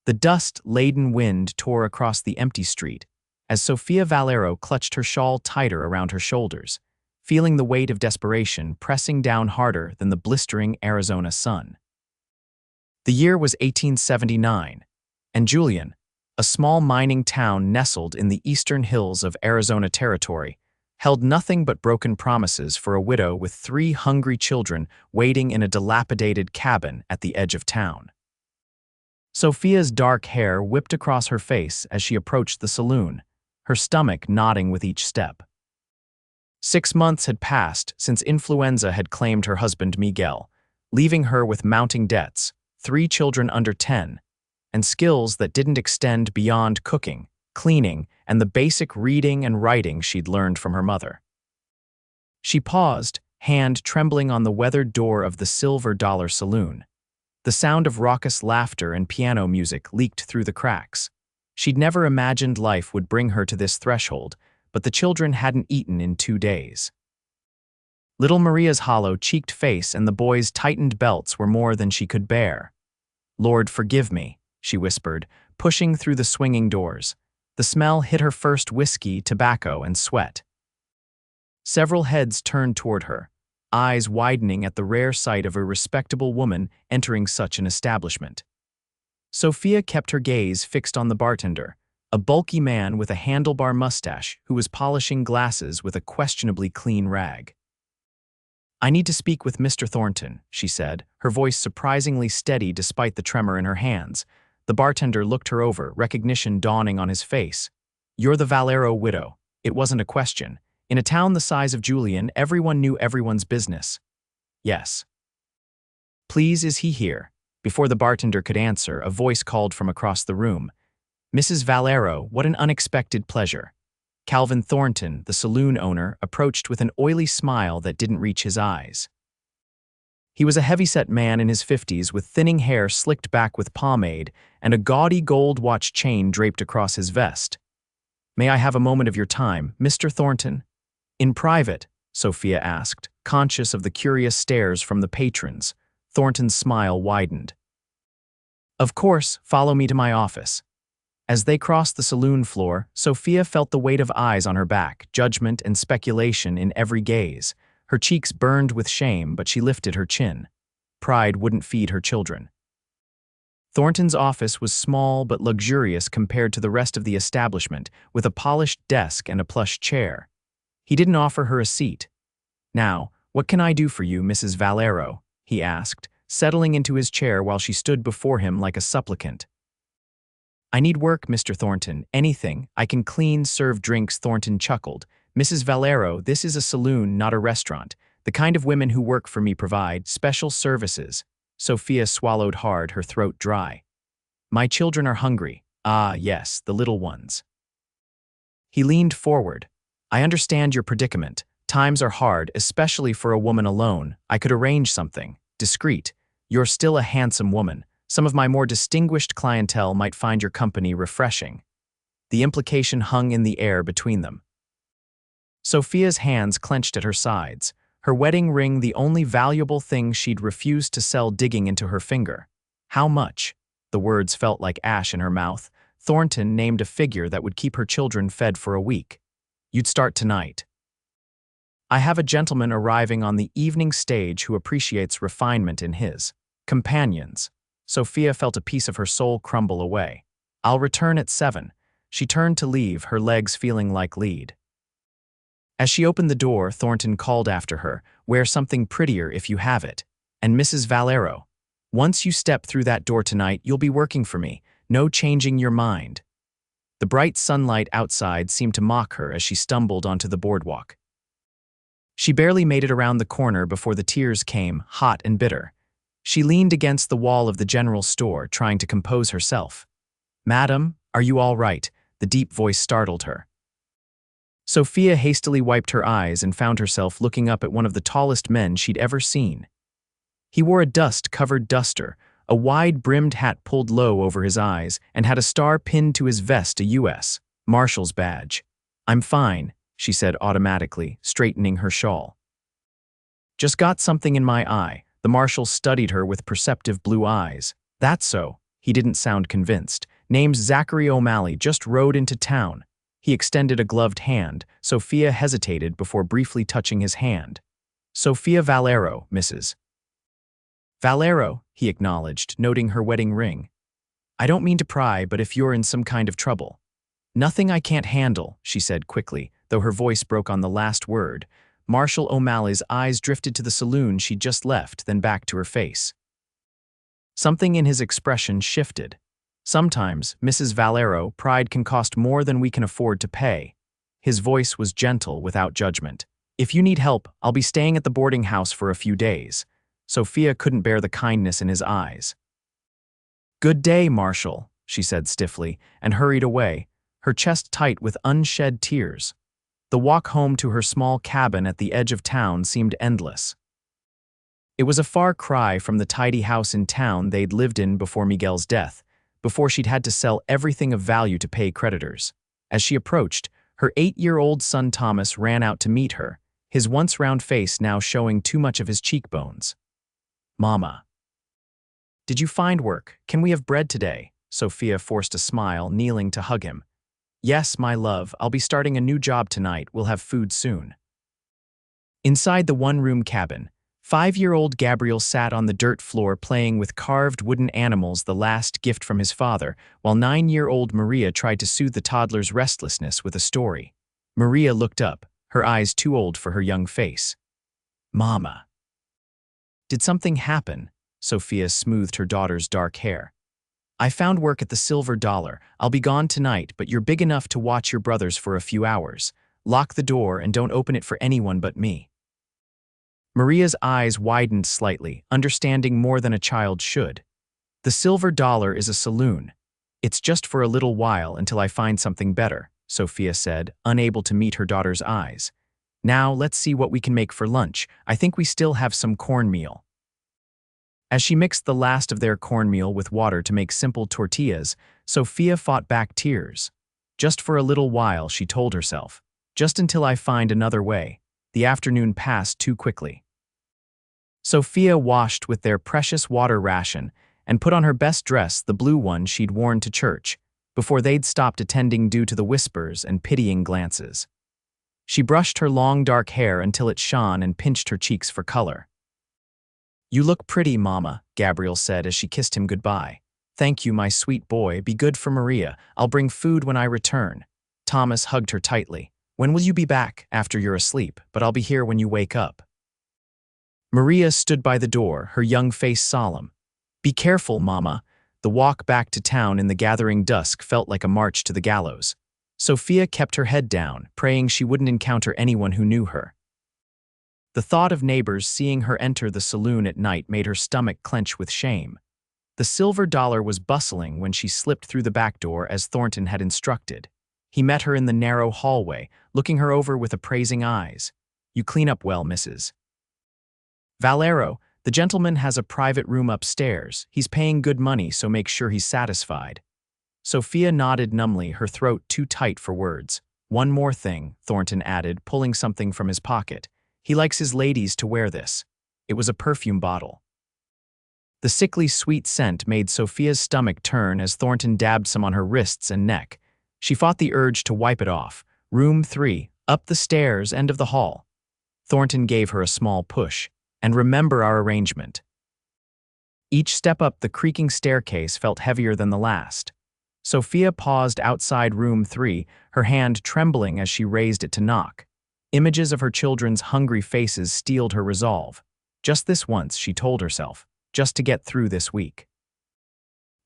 The dust-laden wind tore across the empty street as Sophia Valero clutched her shawl tighter around her shoulders, feeling the weight of desperation pressing down harder than the blistering Arizona sun. The year was 1879, and Julian, a small mining town nestled in the eastern hills of Arizona Territory, held nothing but broken promises for a widow with 3 hungry children waiting in a dilapidated cabin at the edge of town. Sophia's dark hair whipped across her face as she approached the saloon, her stomach nodding with each step. 6 months had passed since influenza had claimed her husband Miguel, leaving her with mounting debts, 3 children under 10, and skills that didn't extend beyond cooking, cleaning, and the basic reading and writing she'd learned from her mother. She paused, hand trembling on the weathered door of the Silver Dollar Saloon. The sound of raucous laughter and piano music leaked through the cracks. She'd never imagined life would bring her to this threshold, but the children hadn't eaten in 2 days. Little Maria's hollow-cheeked face and the boys' tightened belts were more than she could bear. "Lord, forgive me," she whispered, pushing through the swinging doors. The smell hit her first whiskey, tobacco, and sweat. Several heads turned toward her, eyes widening at the rare sight of a respectable woman entering such an establishment. Sophia kept her gaze fixed on the bartender, a bulky man with a handlebar mustache who was polishing glasses with a questionably clean rag. "I need to speak with Mr. Thornton," she said, her voice surprisingly steady despite the tremor in her hands. The bartender looked her over, recognition dawning on his face. "You're the Valero widow." It wasn't a question. In a town the size of Julian, everyone knew everyone's business. "Yes." "Please, is he here?" Before the bartender could answer, a voice called from across the room. "Mrs. Valero, what an unexpected pleasure." Calvin Thornton, the saloon owner, approached with an oily smile that didn't reach his eyes. He was a heavy-set man in his 50s with thinning hair slicked back with pomade and a gaudy gold watch chain draped across his vest. "May I have a moment of your time, Mr. Thornton?" "In private?" Sophia asked, conscious of the curious stares from the patrons. Thornton's smile widened. "Of course, follow me to my office." As they crossed the saloon floor, Sophia felt the weight of eyes on her back, judgment and speculation in every gaze. Her cheeks burned with shame, but she lifted her chin. Pride wouldn't feed her children. Thornton's office was small but luxurious compared to the rest of the establishment, with a polished desk and a plush chair. He didn't offer her a seat. "Now, what can I do for you, Mrs. Valero?" he asked, settling into his chair while she stood before him like a supplicant. "I need work, Mr. Thornton. Anything. I can clean, serve drinks." Thornton chuckled. "Mrs. Valero, this is a saloon, not a restaurant. The kind of women who work for me provide special services." Sophia swallowed hard, her throat dry. "My children are hungry." "Ah, yes, the little ones." He leaned forward. "I understand your predicament. Times are hard, especially for a woman alone. I could arrange something. Discreet. You're still a handsome woman. Some of my more distinguished clientele might find your company refreshing." The implication hung in the air between them. Sophia's hands clenched at her sides, her wedding ring the only valuable thing she'd refused to sell digging into her finger. "How much?" The words felt like ash in her mouth. Thornton named a figure that would keep her children fed for a week. "You'd start tonight." "I have a gentleman arriving on the evening stage who appreciates refinement in his companions." Sophia felt a piece of her soul crumble away. "I'll return at 7. She turned to leave, her legs feeling like lead. As she opened the door, Thornton called after her, "Wear something prettier if you have it. And Mrs. Valero, once you step through that door tonight, you'll be working for me. No changing your mind." The bright sunlight outside seemed to mock her as she stumbled onto the boardwalk. She barely made it around the corner before the tears came, hot and bitter. She leaned against the wall of the general store, trying to compose herself. "Madam, are you all right?" The deep voice startled her. Sophia hastily wiped her eyes and found herself looking up at one of the tallest men she'd ever seen. He wore a dust-covered duster, a wide-brimmed hat pulled low over his eyes, and had a star pinned to his vest, a U.S. Marshal's badge. "I'm fine," she said automatically, straightening her shawl. "Just got something in my eye." The Marshal studied her with perceptive blue eyes. "That's so," He didn't sound convinced. Name's Zachary O'Malley, just rode into town. He extended a gloved hand. Sophia hesitated before briefly touching his hand. Sophia Valero, Mrs. Valero, he acknowledged, noting her wedding ring. I don't mean to pry, but if you're in some kind of trouble. Nothing I can't handle, she said quickly, though her voice broke on the last word. Marshal O'Malley's eyes drifted to the saloon she'd just left, then back to her face. Something in his expression shifted. Sometimes, Mrs. Valero, pride can cost more than we can afford to pay. His voice was gentle, without judgment. If you need help, I'll be staying at the boarding house for a few days. Sophia couldn't bear the kindness in his eyes. Good day, Marshal, she said stiffly, and hurried away, her chest tight with unshed tears. The walk home to her small cabin at the edge of town seemed endless. It was a far cry from the tidy house in town they'd lived in before Miguel's death, before she'd had to sell everything of value to pay creditors. As she approached, her 8-year-old son Thomas ran out to meet her, his once round face now showing too much of his cheekbones. Mama. Did you find work? Can we have bread today? Sophia forced a smile, kneeling to hug him. Yes, my love, I'll be starting a new job tonight. We'll have food soon. Inside the one-room cabin, 5-year-old Gabriel sat on the dirt floor playing with carved wooden animals, the last gift from his father, while 9-year-old Maria tried to soothe the toddler's restlessness with a story. Maria looked up, her eyes too old for her young face. Mama. Did something happen? Sophia smoothed her daughter's dark hair. I found work at the Silver Dollar. I'll be gone tonight, but you're big enough to watch your brothers for a few hours. Lock the door and don't open it for anyone but me. Maria's eyes widened slightly, understanding more than a child should. The Silver Dollar is a saloon. It's just for a little while until I find something better, Sophia said, unable to meet her daughter's eyes. Now let's see what we can make for lunch. I think we still have some cornmeal. As she mixed the last of their cornmeal with water to make simple tortillas, Sophia fought back tears. Just for a little while, she told herself. Just until I find another way. The afternoon passed too quickly. Sophia washed with their precious water ration and put on her best dress, the blue one she'd worn to church, before they'd stopped attending due to the whispers and pitying glances. She brushed her long dark hair until it shone and pinched her cheeks for color. You look pretty, Mama, Gabriel said as she kissed him goodbye. Thank you, my sweet boy. Be good for Maria. I'll bring food when I return. Thomas hugged her tightly. When will you be back? After you're asleep, but I'll be here when you wake up. Maria stood by the door, her young face solemn. Be careful, Mama. The walk back to town in the gathering dusk felt like a march to the gallows. Sophia kept her head down, praying she wouldn't encounter anyone who knew her. The thought of neighbors seeing her enter the saloon at night made her stomach clench with shame. The Silver Dollar was bustling when she slipped through the back door as Thornton had instructed. He met her in the narrow hallway, looking her over with appraising eyes. You clean up well, Mrs. Valero, the gentleman has a private room upstairs. He's paying good money, so make sure he's satisfied. Sophia nodded numbly, her throat too tight for words. One more thing, Thornton added, pulling something from his pocket. He likes his ladies to wear this. It was a perfume bottle. The sickly sweet scent made Sophia's stomach turn as Thornton dabbed some on her wrists and neck. She fought the urge to wipe it off. Room 3, up the stairs, end of the hall. Thornton gave her a small push. And remember our arrangement. Each step up the creaking staircase felt heavier than the last. Sophia paused outside room 3, her hand trembling as she raised it to knock. Images of her children's hungry faces steeled her resolve. Just this once, she told herself, just to get through this week.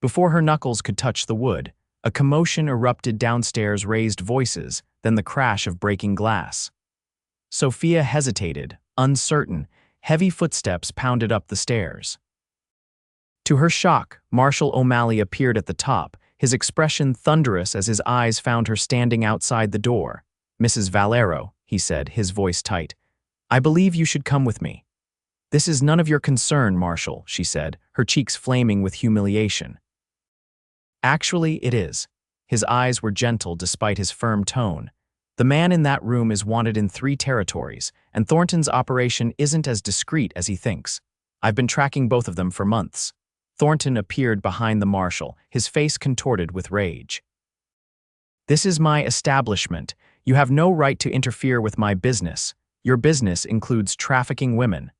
Before her knuckles could touch the wood, a commotion erupted downstairs, raised voices, then the crash of breaking glass. Sophia hesitated, uncertain. Heavy footsteps pounded up the stairs. To her shock, Marshal O'Malley appeared at the top, his expression thunderous as his eyes found her standing outside the door. Mrs. Valero, he said, his voice tight. I believe you should come with me. This is none of your concern, Marshal, she said, her cheeks flaming with humiliation. Actually, it is. His eyes were gentle despite his firm tone. The man in that room is wanted in 3 territories, and Thornton's operation isn't as discreet as he thinks. I've been tracking both of them for months. Thornton appeared behind the marshal, his face contorted with rage. "This is my establishment. You have no right to interfere with my business. Your business includes trafficking women."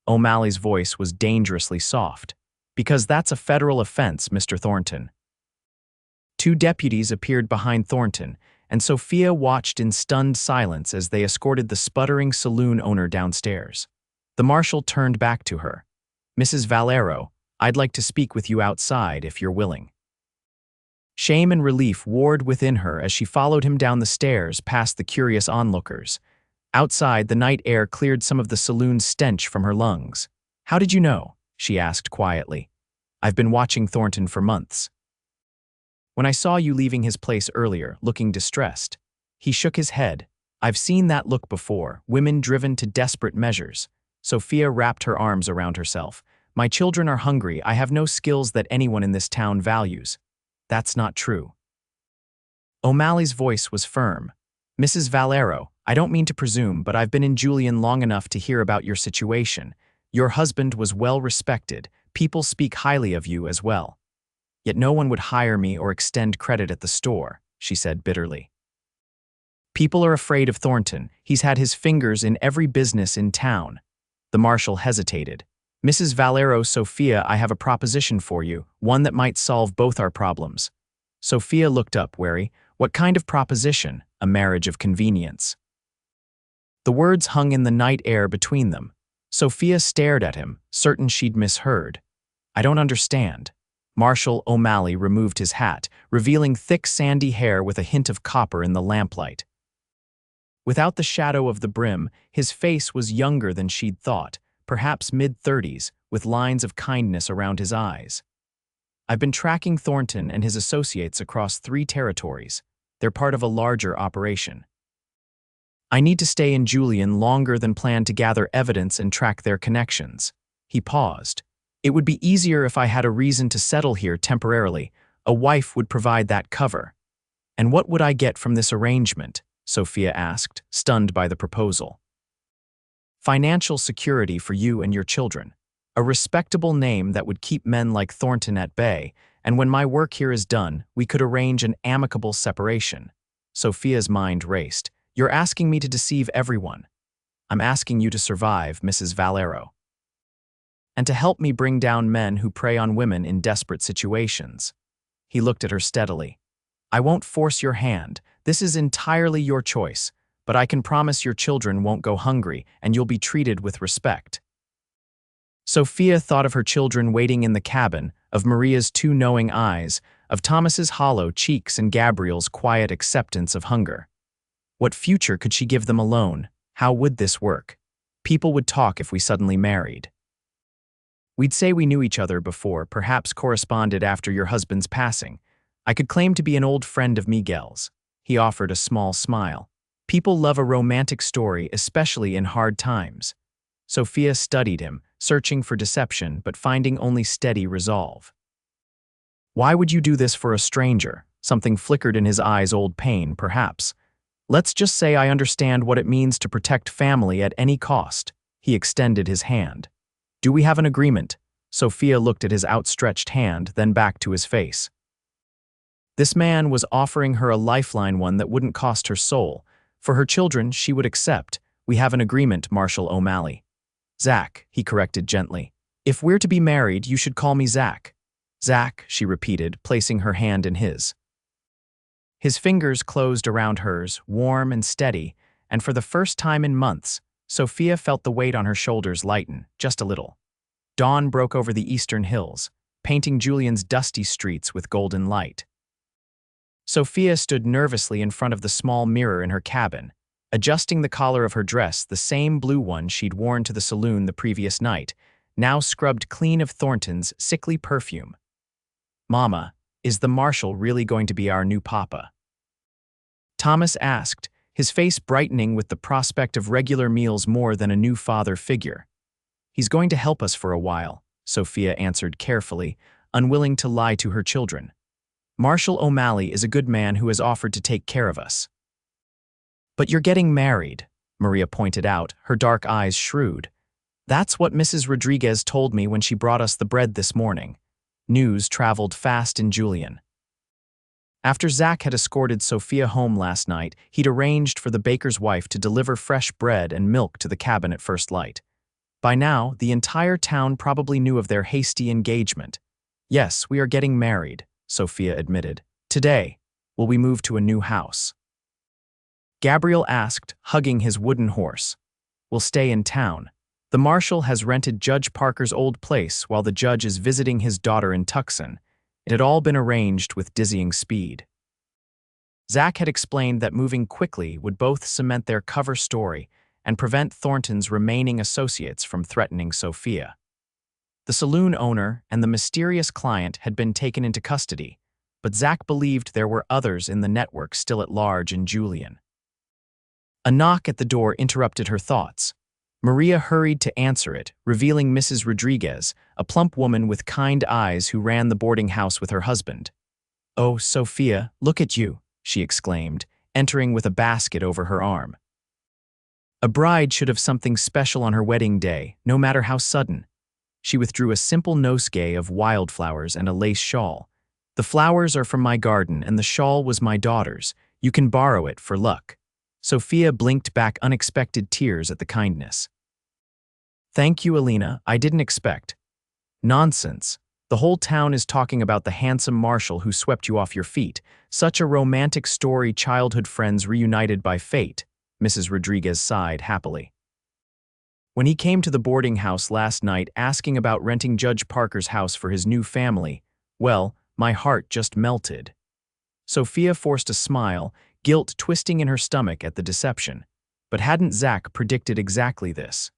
O'Malley's voice was dangerously soft. "Because that's a federal offense, Mr. Thornton." Two deputies appeared behind Thornton, and Sophia watched in stunned silence as they escorted the sputtering saloon owner downstairs. The marshal turned back to her. "Mrs. Valero, I'd like to speak with you outside if you're willing." Shame and relief warred within her as she followed him down the stairs past the curious onlookers. Outside, the night air cleared some of the saloon's stench from her lungs. "How did you know?" she asked quietly. "I've been watching Thornton for months." "When I saw you leaving his place earlier, looking distressed." He shook his head. "I've seen that look before, women driven to desperate measures." Sophia wrapped her arms around herself. "My children are hungry. I have no skills that anyone in this town values." "That's not true." O'Malley's voice was firm. "Mrs. Valero, I don't mean to presume, but I've been in Julian long enough to hear about your situation. Your husband was well respected. People speak highly of you as well. Yet no one would hire me or extend credit at the store," she said bitterly. "People are afraid of Thornton. He's had his fingers in every business in town." The marshal hesitated. "Mrs. Valero, Sophia, I have a proposition for you, one that might solve both our problems." Sophia looked up, wary. "What kind of proposition? A marriage of convenience." The words hung in the night air between them. Sophia stared at him, certain she'd misheard. "I don't understand." Marshal O'Malley removed his hat, revealing thick sandy hair with a hint of copper in the lamplight. Without the shadow of the brim, his face was younger than she'd thought, perhaps mid-30s, with lines of kindness around his eyes. "I've been tracking Thornton and his associates across 3 territories. They're part of a larger operation. I need to stay in Julian longer than planned to gather evidence and track their connections." He paused. "It would be easier if I had a reason to settle here temporarily. A wife would provide that cover." "And what would I get from this arrangement?" Sophia asked, stunned by the proposal. "Financial security for you and your children. A respectable name that would keep men like Thornton at bay, and when my work here is done, we could arrange an amicable separation." Sophia's mind raced. "You're asking me to deceive everyone." "I'm asking you to survive, Mrs. Valero. And to help me bring down men who prey on women in desperate situations." He looked at her steadily. "I won't force your hand. This is entirely your choice, but I can promise your children won't go hungry and you'll be treated with respect." Sophia thought of her children waiting in the cabin, of Maria's 2 knowing eyes, of Thomas's hollow cheeks and Gabriel's quiet acceptance of hunger. What future could she give them alone? How would this work? People would talk if we suddenly married. "We'd say we knew each other before, perhaps corresponded after your husband's passing. I could claim to be an old friend of Miguel's." He offered a small smile. "People love a romantic story, especially in hard times." Sophia studied him, searching for deception but finding only steady resolve. "Why would you do this for a stranger?" Something flickered in his eyes, old pain, perhaps. "Let's just say I understand what it means to protect family at any cost." He extended his hand. "Do we have an agreement?" Sophia looked at his outstretched hand, then back to his face. This man was offering her a lifeline, one that wouldn't cost her soul. For her children, she would accept. "We have an agreement, Marshal O'Malley." "Zach," he corrected gently. "If we're to be married, you should call me Zach." "Zach," she repeated, placing her hand in his. His fingers closed around hers, warm and steady, and for the first time in months, Sophia felt the weight on her shoulders lighten, just a little. Dawn broke over the eastern hills, painting Julian's dusty streets with golden light. Sophia stood nervously in front of the small mirror in her cabin, adjusting the collar of her dress, the same blue one she'd worn to the saloon the previous night, now scrubbed clean of Thornton's sickly perfume. "Mama, is the marshal really going to be our new papa?" Thomas asked, his face brightening with the prospect of regular meals more than a new father figure. "He's going to help us for a while," Sophia answered carefully, unwilling to lie to her children. "Marshal O'Malley is a good man who has offered to take care of us." "But you're getting married," Maria pointed out, her dark eyes shrewd. "That's what Mrs. Rodriguez told me when she brought us the bread this morning." News traveled fast in Julian. After Zach had escorted Sophia home last night, he'd arranged for the baker's wife to deliver fresh bread and milk to the cabin at first light. By now, the entire town probably knew of their hasty engagement. "Yes, we are getting married," Sophia admitted. "Today, will we move to a new house?" Gabriel asked, hugging his wooden horse. "We'll stay in town. The marshal has rented Judge Parker's old place while the judge is visiting his daughter in Tucson. It had all been arranged with dizzying speed." Zach had explained that moving quickly would both cement their cover story and prevent Thornton's remaining associates from threatening Sophia. The saloon owner and the mysterious client had been taken into custody, but Zach believed there were others in the network still at large in Julian. A knock at the door interrupted her thoughts. Maria hurried to answer it, revealing Mrs. Rodriguez, a plump woman with kind eyes who ran the boarding house with her husband. "Oh, Sophia, look at you," she exclaimed, entering with a basket over her arm. A bride should have something special on her wedding day, no matter how sudden. She withdrew a simple nosegay of wildflowers and a lace shawl. "The flowers are from my garden and the shawl was my daughter's. You can borrow it for luck." Sophia blinked back unexpected tears at the kindness. "Thank you, Alina. I didn't expect." "Nonsense. The whole town is talking about the handsome marshal who swept you off your feet. Such a romantic story, childhood friends reunited by fate," Mrs. Rodriguez sighed happily. "When he came to the boarding house last night asking about renting Judge Parker's house for his new family, well, my heart just melted." Sophia forced a smile, guilt twisting in her stomach at the deception. But hadn't Zach predicted exactly this?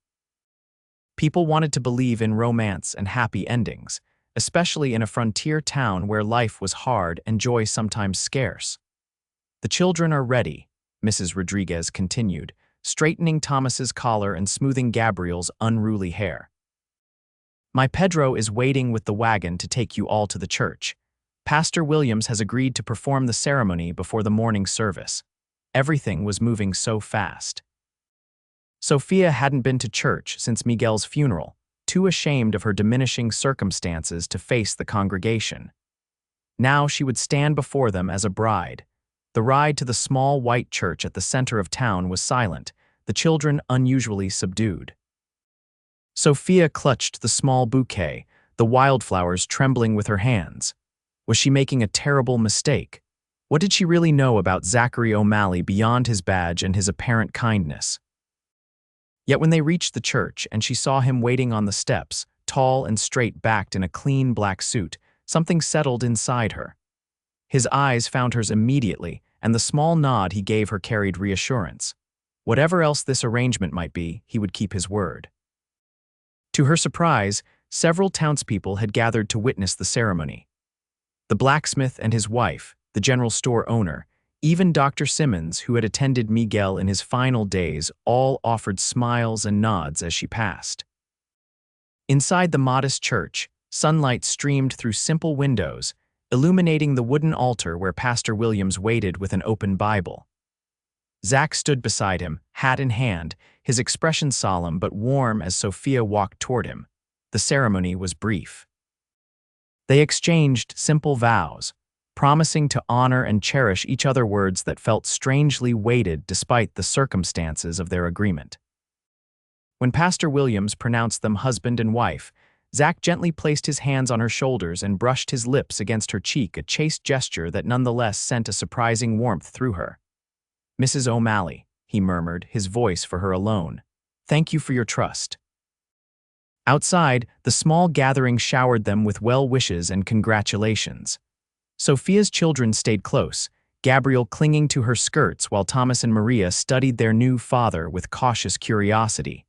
People wanted to believe in romance and happy endings, especially in a frontier town where life was hard and joy sometimes scarce. "The children are ready," Mrs. Rodriguez continued, straightening Thomas's collar and smoothing Gabriel's unruly hair. "My Pedro is waiting with the wagon to take you all to the church. Pastor Williams has agreed to perform the ceremony before the morning service." Everything was moving so fast. Sophia hadn't been to church since Miguel's funeral, too ashamed of her diminishing circumstances to face the congregation. Now she would stand before them as a bride. The ride to the small white church at the center of town was silent, the children unusually subdued. Sophia clutched the small bouquet, the wildflowers trembling with her hands. Was she making a terrible mistake? What did she really know about Zachary O'Malley beyond his badge and his apparent kindness? Yet when they reached the church and she saw him waiting on the steps, tall and straight-backed in a clean black suit, something settled inside her. His eyes found hers immediately, and the small nod he gave her carried reassurance. Whatever else this arrangement might be, he would keep his word. To her surprise, several townspeople had gathered to witness the ceremony. The blacksmith and his wife, the general store owner, even Dr. Simmons, who had attended Miguel in his final days, all offered smiles and nods as she passed. Inside the modest church, sunlight streamed through simple windows, illuminating the wooden altar where Pastor Williams waited with an open Bible. Zach stood beside him, hat in hand, his expression solemn but warm as Sophia walked toward him. The ceremony was brief. They exchanged simple vows, promising to honor and cherish each other, words that felt strangely weighted despite the circumstances of their agreement. When Pastor Williams pronounced them husband and wife, Zach gently placed his hands on her shoulders and brushed his lips against her cheek, a chaste gesture that nonetheless sent a surprising warmth through her. "Mrs. O'Malley," he murmured, his voice for her alone, "thank you for your trust." Outside, the small gathering showered them with well wishes and congratulations. Sophia's children stayed close, Gabriel clinging to her skirts while Thomas and Maria studied their new father with cautious curiosity.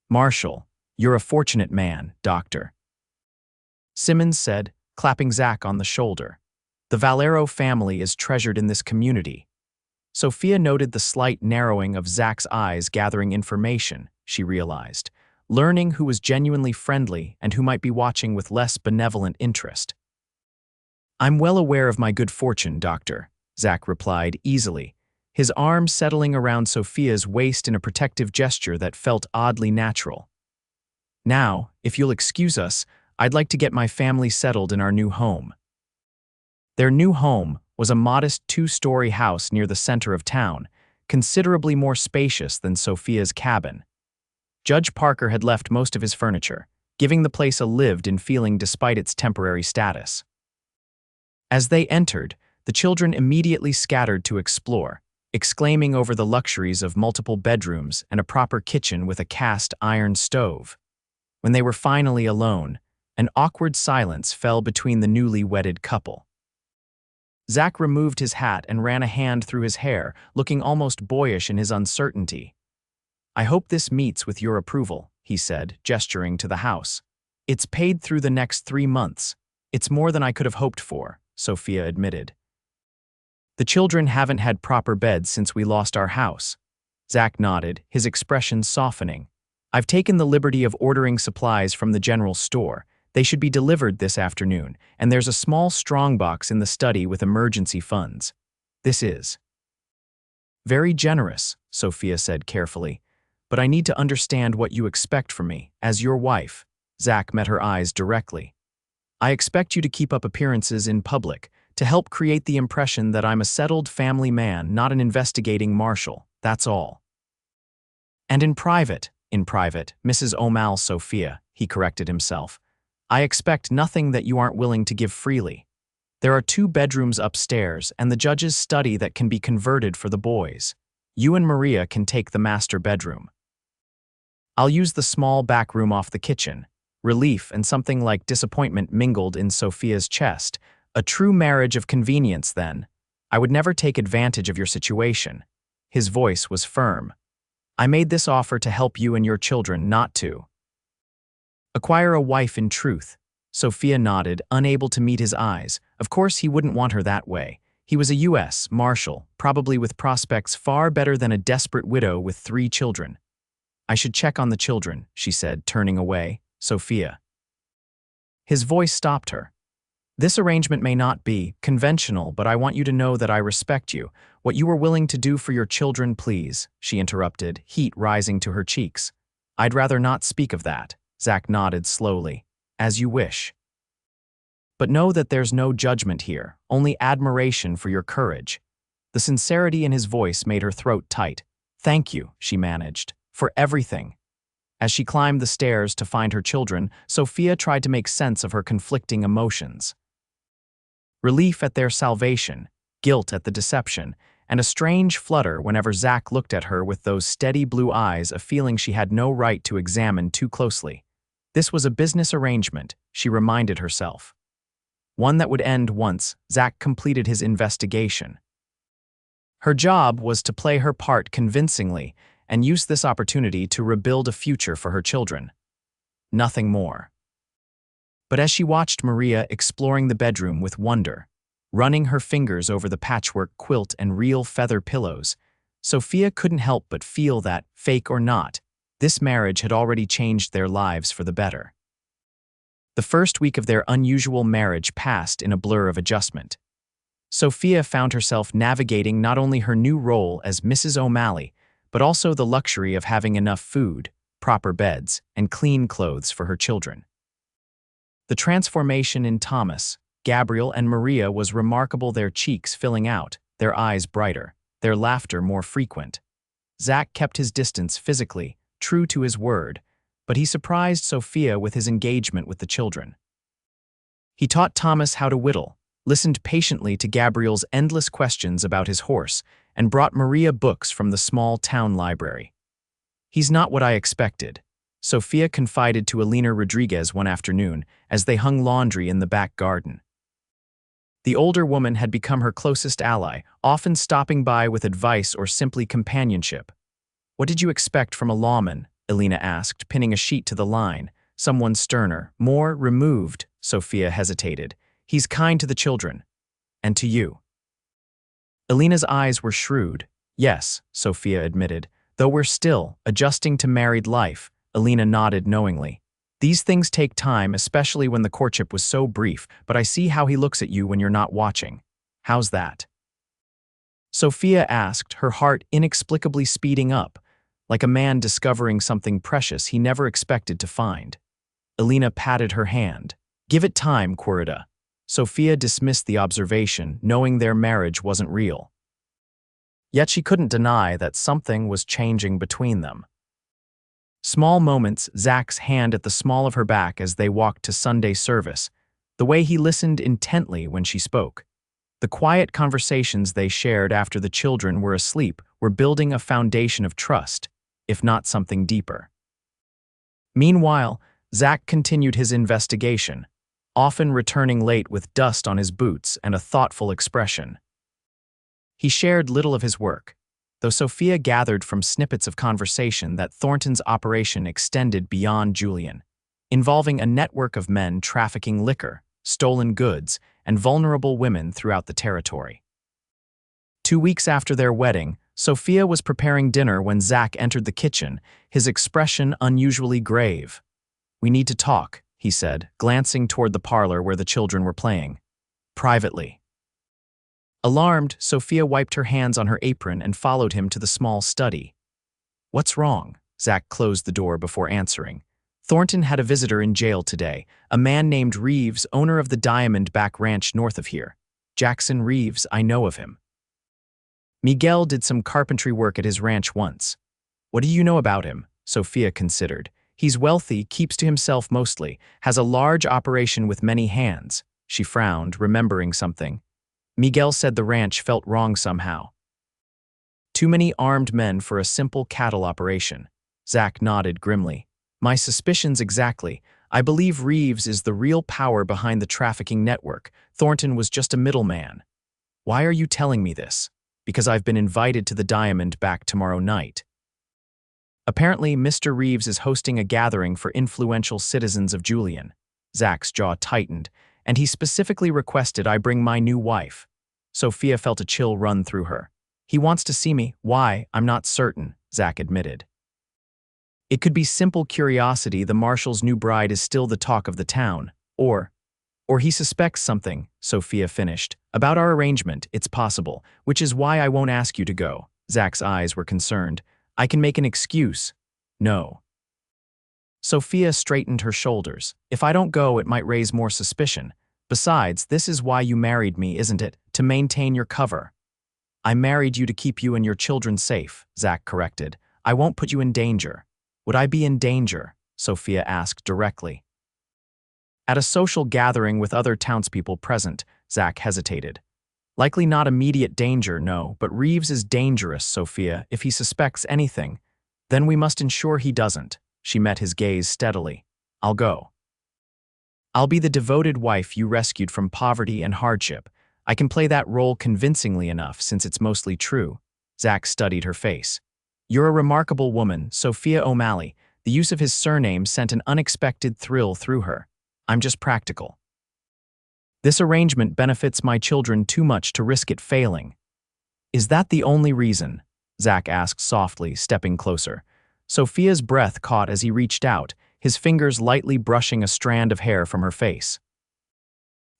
"Marshal, you're a fortunate man, Doctor," Simmons said, clapping Zach on the shoulder. "The Valero family is treasured in this community." Sophia noted the slight narrowing of Zach's eyes, gathering information, she realized, learning who was genuinely friendly and who might be watching with less benevolent interest. "I'm well aware of my good fortune, Doctor," Zach replied easily, his arm settling around Sophia's waist in a protective gesture that felt oddly natural. "Now, if you'll excuse us, I'd like to get my family settled in our new home." Their new home was a modest two-story house near the center of town, considerably more spacious than Sophia's cabin. Judge Parker had left most of his furniture, giving the place a lived-in feeling despite its temporary status. As they entered, the children immediately scattered to explore, exclaiming over the luxuries of multiple bedrooms and a proper kitchen with a cast iron stove. When they were finally alone, an awkward silence fell between the newly wedded couple. Zach removed his hat and ran a hand through his hair, looking almost boyish in his uncertainty. "I hope this meets with your approval," he said, gesturing to the house. "It's paid through the next 3 months. It's more than I could have hoped for," Sophia admitted. "The children haven't had proper beds since we lost our house." Zach nodded, his expression softening. "I've taken the liberty of ordering supplies from the general store. They should be delivered this afternoon, and there's a small strongbox in the study with emergency funds. This is very generous," Sophia said carefully, "but I need to understand what you expect from me, as your wife." Zach met her eyes directly. "I expect you to keep up appearances in public, to help create the impression that I'm a settled family man, not an investigating marshal, that's all." "And in private, Mrs. O'Malley, Sophia," he corrected himself. "I expect nothing that you aren't willing to give freely. There are 2 bedrooms upstairs and the judge's study that can be converted for the boys. You and Maria can take the master bedroom. I'll use the small back room off the kitchen." Relief and something like disappointment mingled in Sophia's chest. "A true marriage of convenience, then. I would never take advantage of your situation." His voice was firm. "I made this offer to help you and your children, not to acquire a wife in truth." Sophia nodded, unable to meet his eyes. Of course he wouldn't want her that way. He was a U.S. Marshal, probably with prospects far better than a desperate widow with 3 children. "I should check on the children," she said, turning away. "Sophia." His voice stopped her. "This arrangement may not be conventional, but I want you to know that I respect you. What you were willing to do for your children, please," she interrupted, heat rising to her cheeks. "I'd rather not speak of that." Zach nodded slowly. "As you wish. But know that there's no judgment here, only admiration for your courage." The sincerity in his voice made her throat tight. "Thank you," she managed, "for everything." As she climbed the stairs to find her children, Sophia tried to make sense of her conflicting emotions. Relief at their salvation, guilt at the deception, and a strange flutter whenever Zach looked at her with those steady blue eyes, a feeling she had no right to examine too closely. This was a business arrangement, she reminded herself. One that would end once Zach completed his investigation. Her job was to play her part convincingly and use this opportunity to rebuild a future for her children. Nothing more. But as she watched Maria exploring the bedroom with wonder, running her fingers over the patchwork quilt and real feather pillows, Sophia couldn't help but feel that, fake or not, this marriage had already changed their lives for the better. The first week of their unusual marriage passed in a blur of adjustment. Sophia found herself navigating not only her new role as Mrs. O'Malley, but also the luxury of having enough food, proper beds, and clean clothes for her children. The transformation in Thomas, Gabriel, and Maria was remarkable, their cheeks filling out, their eyes brighter, their laughter more frequent. Zach kept his distance physically, true to his word, but he surprised Sophia with his engagement with the children. He taught Thomas how to whittle, listened patiently to Gabriel's endless questions about his horse, and brought Maria books from the small town library. "He's not what I expected," Sophia confided to Elena Rodriguez one afternoon as they hung laundry in the back garden. The older woman had become her closest ally, often stopping by with advice or simply companionship. "What did you expect from a lawman?" Elena asked, pinning a sheet to the line. "Someone sterner, more removed," Sophia hesitated. "He's kind to the children. And to you." Elena's eyes were shrewd. "Yes," Sophia admitted, "though we're still adjusting to married life." Elena nodded knowingly. "These things take time, especially when the courtship was so brief, but I see how he looks at you when you're not watching. How's that?" Sophia asked, her heart inexplicably speeding up, like a man discovering something precious he never expected to find. Elena patted her hand. Give it time, Querida. Sophia dismissed the observation, knowing their marriage wasn't real. Yet she couldn't deny that something was changing between them. Small moments, Zach's hand at the small of her back as they walked to Sunday service, the way he listened intently when she spoke. The quiet conversations they shared after the children were asleep were building a foundation of trust, if not something deeper. Meanwhile, Zach continued his investigation, often returning late with dust on his boots and a thoughtful expression. He shared little of his work, though Sophia gathered from snippets of conversation that Thornton's operation extended beyond Julian, involving a network of men trafficking liquor, stolen goods, and vulnerable women throughout the territory. 2 weeks after their wedding, Sophia was preparing dinner when Zach entered the kitchen, his expression unusually grave. "We need to talk," he said, glancing toward the parlor where the children were playing. "Privately." Alarmed, Sophia wiped her hands on her apron and followed him to the small study. "What's wrong?" Zach closed the door before answering. "Thornton had a visitor in jail today, a man named Reeves, owner of the Diamondback Ranch north of here. Jackson Reeves, I know of him. Miguel did some carpentry work at his ranch once." "What do you know about him?" Sophia considered. "He's wealthy, keeps to himself mostly, has a large operation with many hands." She frowned, remembering something. "Miguel said the ranch felt wrong somehow. Too many armed men for a simple cattle operation." Zach nodded grimly. "My suspicions exactly. I believe Reeves is the real power behind the trafficking network. Thornton was just a middleman." "Why are you telling me this?" "Because I've been invited to the Diamondback tomorrow night. Apparently, Mr. Reeves is hosting a gathering for influential citizens of Julian." Zach's jaw tightened, "and he specifically requested I bring my new wife." Sophia felt a chill run through her. "He wants to see me. Why? I'm not certain," Zach admitted. "It could be simple curiosity. The Marshal's new bride is still the talk of the town. Or he suspects something," Sophia finished. "About our arrangement, it's possible, which is why I won't ask you to go." Zach's eyes were concerned. "I can make an excuse." "No." Sophia straightened her shoulders. "If I don't go, it might raise more suspicion. Besides, this is why you married me, isn't it? To maintain your cover." "I married you to keep you and your children safe," Zach corrected. "I won't put you in danger." "Would I be in danger?" Sophia asked directly. At a social gathering with other townspeople present, Zach hesitated. "Likely not immediate danger, no, but Reeves is dangerous, Sophia, if he suspects anything. Then we must ensure he doesn't." She met his gaze steadily. "I'll go. I'll be the devoted wife you rescued from poverty and hardship. I can play that role convincingly enough since it's mostly true." Zach studied her face. "You're a remarkable woman, Sophia O'Malley." The use of his surname sent an unexpected thrill through her. "I'm just practical. This arrangement benefits my children too much to risk it failing." "Is that the only reason?" Zach asked softly, stepping closer. Sophia's breath caught as he reached out, his fingers lightly brushing a strand of hair from her face.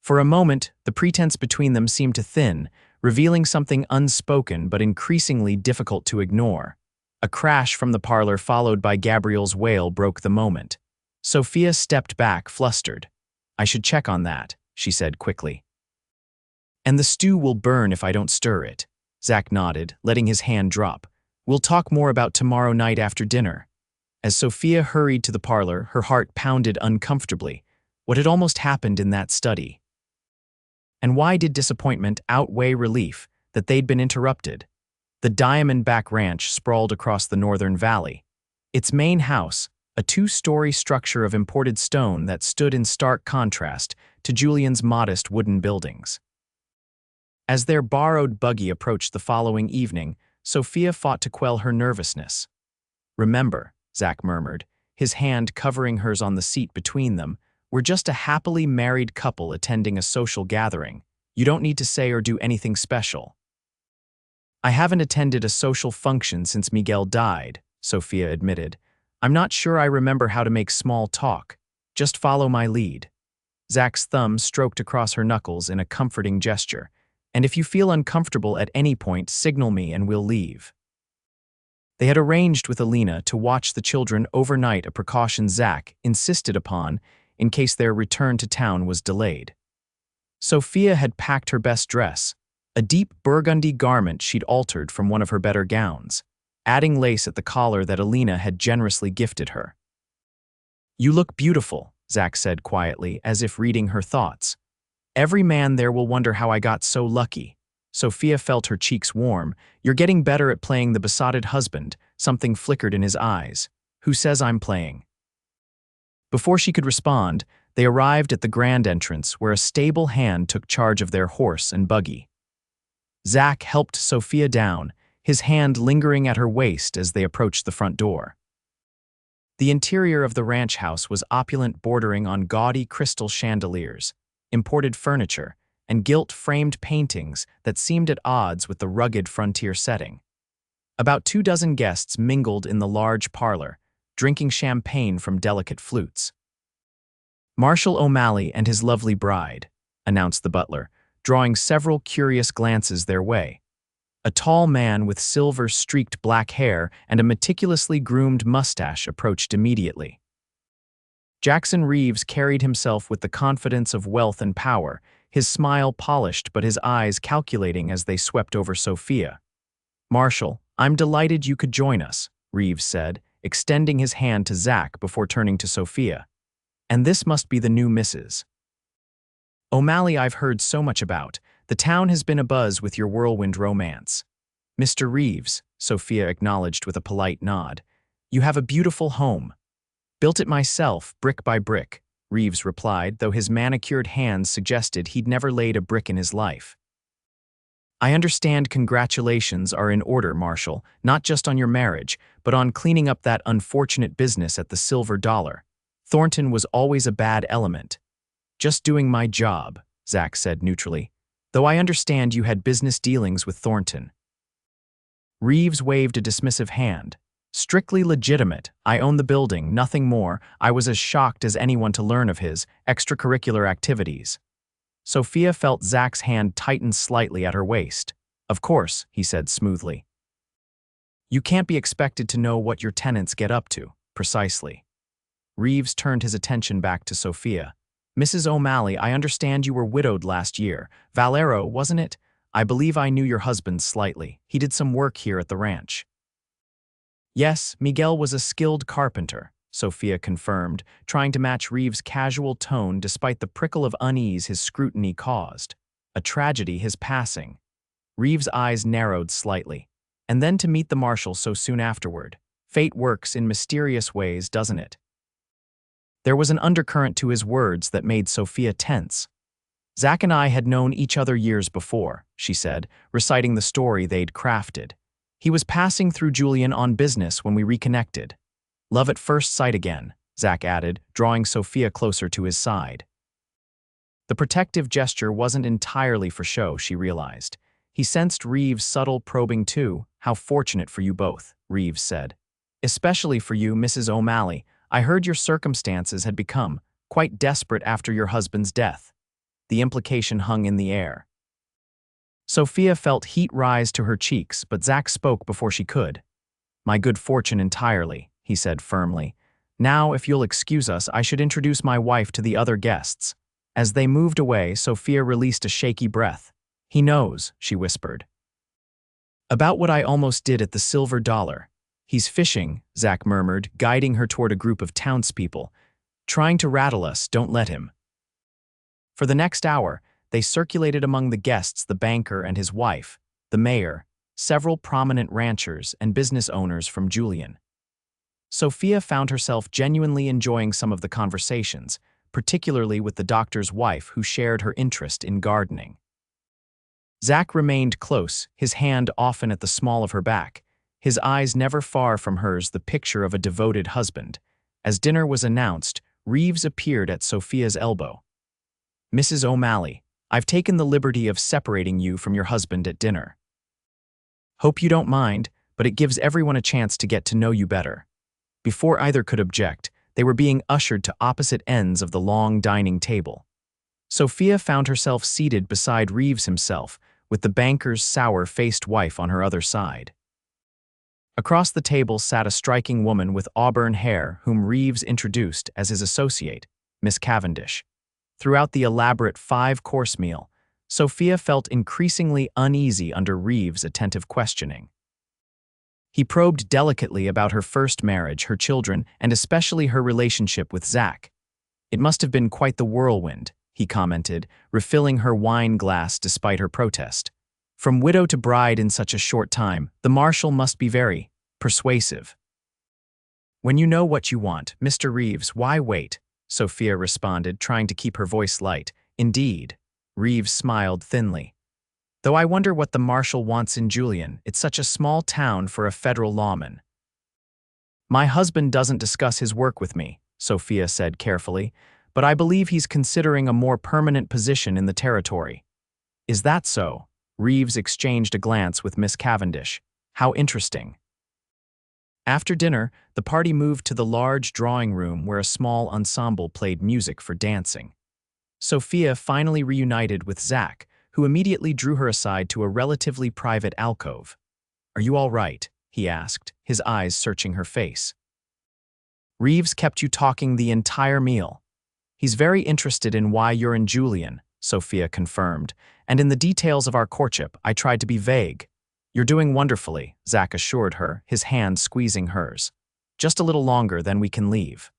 For a moment, the pretense between them seemed to thin, revealing something unspoken but increasingly difficult to ignore. A crash from the parlor followed by Gabriel's wail broke the moment. Sophia stepped back, flustered. "I should check on that," she said quickly. "And the stew will burn if I don't stir it." Zach nodded, letting his hand drop. "We'll talk more about tomorrow night after dinner." As Sophia hurried to the parlor, her heart pounded uncomfortably. What had almost happened in that study? And why did disappointment outweigh relief that they'd been interrupted? The Diamondback Ranch sprawled across the northern valley. Its main house, a 2-story structure of imported stone that stood in stark contrast to Julian's modest wooden buildings. As their borrowed buggy approached the following evening, Sophia fought to quell her nervousness. "Remember," Zach murmured, his hand covering hers on the seat between them, "we're just a happily married couple attending a social gathering. You don't need to say or do anything special." "I haven't attended a social function since Miguel died," Sophia admitted. "I'm not sure I remember how to make small talk. Just follow my lead." Zach's thumb stroked across her knuckles in a comforting gesture. "And if you feel uncomfortable at any point, signal me and we'll leave." They had arranged with Alina to watch the children overnight, a precaution Zach insisted upon in case their return to town was delayed. Sophia had packed her best dress, a deep burgundy garment she'd altered from one of her better gowns, adding lace at the collar that Alina had generously gifted her. "You look beautiful," Zach said quietly, as if reading her thoughts. "Every man there will wonder how I got so lucky." Sophia felt her cheeks warm. "You're getting better at playing the besotted husband," something flickered in his eyes. "Who says I'm playing?" Before she could respond, they arrived at the grand entrance where a stable hand took charge of their horse and buggy. Zach helped Sophia down, his hand lingering at her waist as they approached the front door. The interior of the ranch house was opulent, bordering on gaudy crystal chandeliers, imported furniture, and gilt-framed paintings that seemed at odds with the rugged frontier setting. About 24 guests mingled in the large parlor, drinking champagne from delicate flutes. "Marshal O'Malley and his lovely bride," announced the butler, drawing several curious glances their way. A tall man with silver-streaked black hair and a meticulously groomed mustache approached immediately. Jackson Reeves carried himself with the confidence of wealth and power, his smile polished but his eyes calculating as they swept over Sophia. "Marshal, I'm delighted you could join us," Reeves said, extending his hand to Zach before turning to Sophia. "And this must be the new Mrs. O'Malley I've heard so much about. The town has been abuzz with your whirlwind romance." "Mr. Reeves," Sophia acknowledged with a polite nod, "you have a beautiful home." "Built it myself, brick by brick," Reeves replied, though his manicured hands suggested he'd never laid a brick in his life. "I understand congratulations are in order, Marshal, not just on your marriage, but on cleaning up that unfortunate business at the Silver Dollar. Thornton was always a bad element." "Just doing my job," Zach said neutrally, "though I understand you had business dealings with Thornton." Reeves waved a dismissive hand. "Strictly legitimate. I own the building, nothing more. I was as shocked as anyone to learn of his extracurricular activities." Sophia felt Zach's hand tighten slightly at her waist. "Of course," he said smoothly. "You can't be expected to know what your tenants get up to, precisely." Reeves turned his attention back to Sophia. "Mrs. O'Malley, I understand you were widowed last year. Valero, wasn't it? I believe I knew your husband slightly. He did some work here at the ranch." "Yes, Miguel was a skilled carpenter," Sophia confirmed, trying to match Reeves' casual tone despite the prickle of unease his scrutiny caused. "A tragedy, his passing." Reeves' eyes narrowed slightly. "And then to meet the marshal so soon afterward. Fate works in mysterious ways, doesn't it?" There was an undercurrent to his words that made Sophia tense. "Zach and I had known each other years before," she said, reciting the story they'd crafted. "He was passing through Julian on business when we reconnected. Love at first sight again," Zach added, drawing Sophia closer to his side. The protective gesture wasn't entirely for show, she realized. He sensed Reeves' subtle probing too. "How fortunate for you both," Reeves said. "Especially for you, Mrs. O'Malley. I heard your circumstances had become quite desperate after your husband's death." The implication hung in the air. Sophia felt heat rise to her cheeks, but Zach spoke before she could. "My good fortune entirely," he said firmly. "Now, if you'll excuse us, I should introduce my wife to the other guests." As they moved away, Sophia released a shaky breath. "He knows," she whispered. "About what I almost did at the Silver Dollar. He's fishing," Zach murmured, guiding her toward a group of townspeople. "Trying to rattle us, don't let him." For the next hour, they circulated among the guests the banker and his wife, the mayor, several prominent ranchers, and business owners from Julian. Sophia found herself genuinely enjoying some of the conversations, particularly with the doctor's wife who shared her interest in gardening. Zach remained close, his hand often at the small of her back, his eyes never far from hers, the picture of a devoted husband. As dinner was announced, Reeves appeared at Sophia's elbow. "Mrs. O'Malley, I've taken the liberty of separating you from your husband at dinner. Hope you don't mind, but it gives everyone a chance to get to know you better." Before either could object, they were being ushered to opposite ends of the long dining table. Sophia found herself seated beside Reeves himself, with the banker's sour-faced wife on her other side. Across the table sat a striking woman with auburn hair whom Reeves introduced as his associate, Miss Cavendish. Throughout the elaborate five-course meal, Sophia felt increasingly uneasy under Reeves' attentive questioning. He probed delicately about her first marriage, her children, and especially her relationship with Zach. "It must have been quite the whirlwind," he commented, refilling her wine glass despite her protest. "From widow to bride in such a short time, the Marshal must be very persuasive." "When you know what you want, Mr. Reeves, why wait?" Sophia responded, trying to keep her voice light. "Indeed." Reeves smiled thinly. "Though I wonder what the Marshal wants in Julian. It's such a small town for a federal lawman." "My husband doesn't discuss his work with me," Sophia said carefully, "but I believe he's considering a more permanent position in the territory." "Is that so?" Reeves exchanged a glance with Miss Cavendish. "How interesting." After dinner, the party moved to the large drawing room where a small ensemble played music for dancing. Sophia finally reunited with Zach, who immediately drew her aside to a relatively private alcove. "Are you all right?" he asked, his eyes searching her face. "Reeves kept you talking the entire meal." "He's very interested in why you're in Julian," Sophia confirmed, "and in the details of our courtship, I tried to be vague." "You're doing wonderfully," Zach assured her, his hand squeezing hers. "Just a little longer, then we can leave."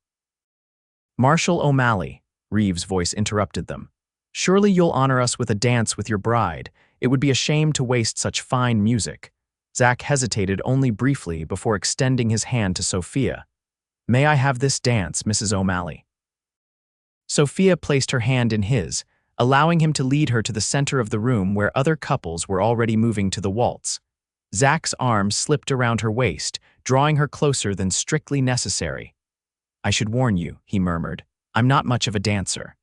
"Marshal O'Malley," Reeves' voice interrupted them. "Surely you'll honor us with a dance with your bride. It would be a shame to waste such fine music." Zach hesitated only briefly before extending his hand to Sophia. "May I have this dance, Mrs. O'Malley?" Sophia placed her hand in his, allowing him to lead her to the center of the room where other couples were already moving to the waltz. Zach's arm slipped around her waist, drawing her closer than strictly necessary. "I should warn you," he murmured, "I'm not much of a dancer."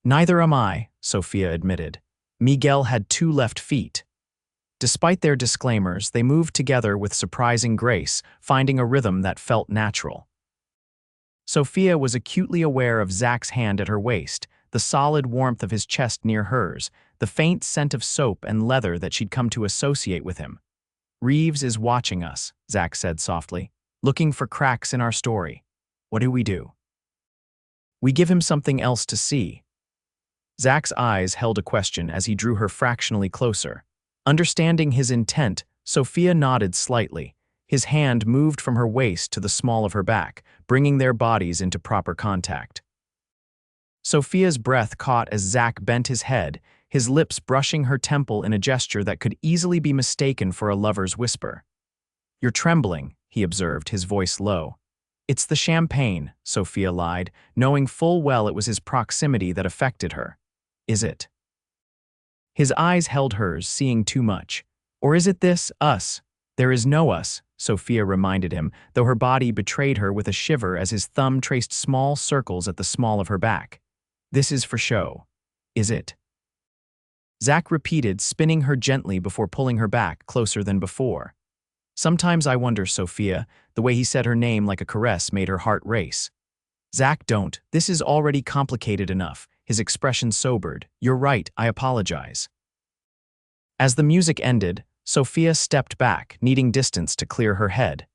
"Neither am I," Sophia admitted. Miguel had 2 left feet. Despite their disclaimers, they moved together with surprising grace, finding a rhythm that felt natural. Sophia was acutely aware of Zach's hand at her waist, the solid warmth of his chest near hers, the faint scent of soap and leather that she'd come to associate with him. "Reeves is watching us," Zach said softly, "looking for cracks in our story. What do we do?" "We give him something else to see." Zach's eyes held a question as he drew her fractionally closer. Understanding his intent, Sophia nodded slightly. His hand moved from her waist to the small of her back, bringing their bodies into proper contact. Sophia's breath caught as Zach bent his head, his lips brushing her temple in a gesture that could easily be mistaken for a lover's whisper. "You're trembling," he observed, his voice low. "It's the champagne," Sophia lied, knowing full well it was his proximity that affected her. "Is it?" His eyes held hers, seeing too much. "Or is it this, us?" "There is no us," Sophia reminded him, though her body betrayed her with a shiver as his thumb traced small circles at the small of her back. "This is for show. Is it?" Zach repeated, spinning her gently before pulling her back, closer than before. "Sometimes I wonder, Sophia," the way he said her name like a caress made her heart race. "Zach, don't. This is already complicated enough." His expression sobered. "You're right, I apologize." As the music ended, Sophia stepped back, needing distance to clear her head.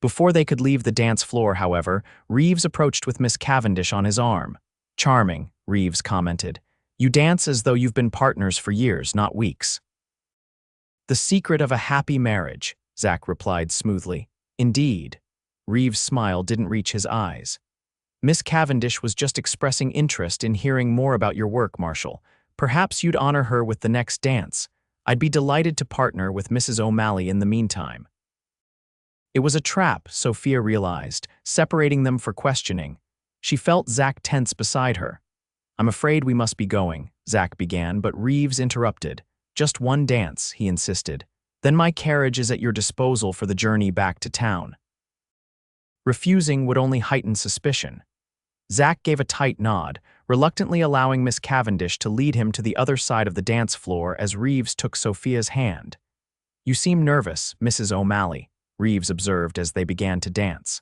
Before they could leave the dance floor, however, Reeves approached with Miss Cavendish on his arm. "Charming," Reeves commented. "You dance as though you've been partners for years, not weeks." "The secret of a happy marriage," Zach replied smoothly. "Indeed." Reeves' smile didn't reach his eyes. "Miss Cavendish was just expressing interest in hearing more about your work, Marshal. Perhaps you'd honor her with the next dance. I'd be delighted to partner with Mrs. O'Malley in the meantime." It was a trap, Sophia realized, separating them for questioning. She felt Zach tense beside her. "I'm afraid we must be going," Zach began, but Reeves interrupted. "Just one dance," he insisted. "Then my carriage is at your disposal for the journey back to town." Refusing would only heighten suspicion. Zach gave a tight nod, reluctantly allowing Miss Cavendish to lead him to the other side of the dance floor as Reeves took Sophia's hand. "You seem nervous, Mrs. O'Malley," Reeves observed as they began to dance.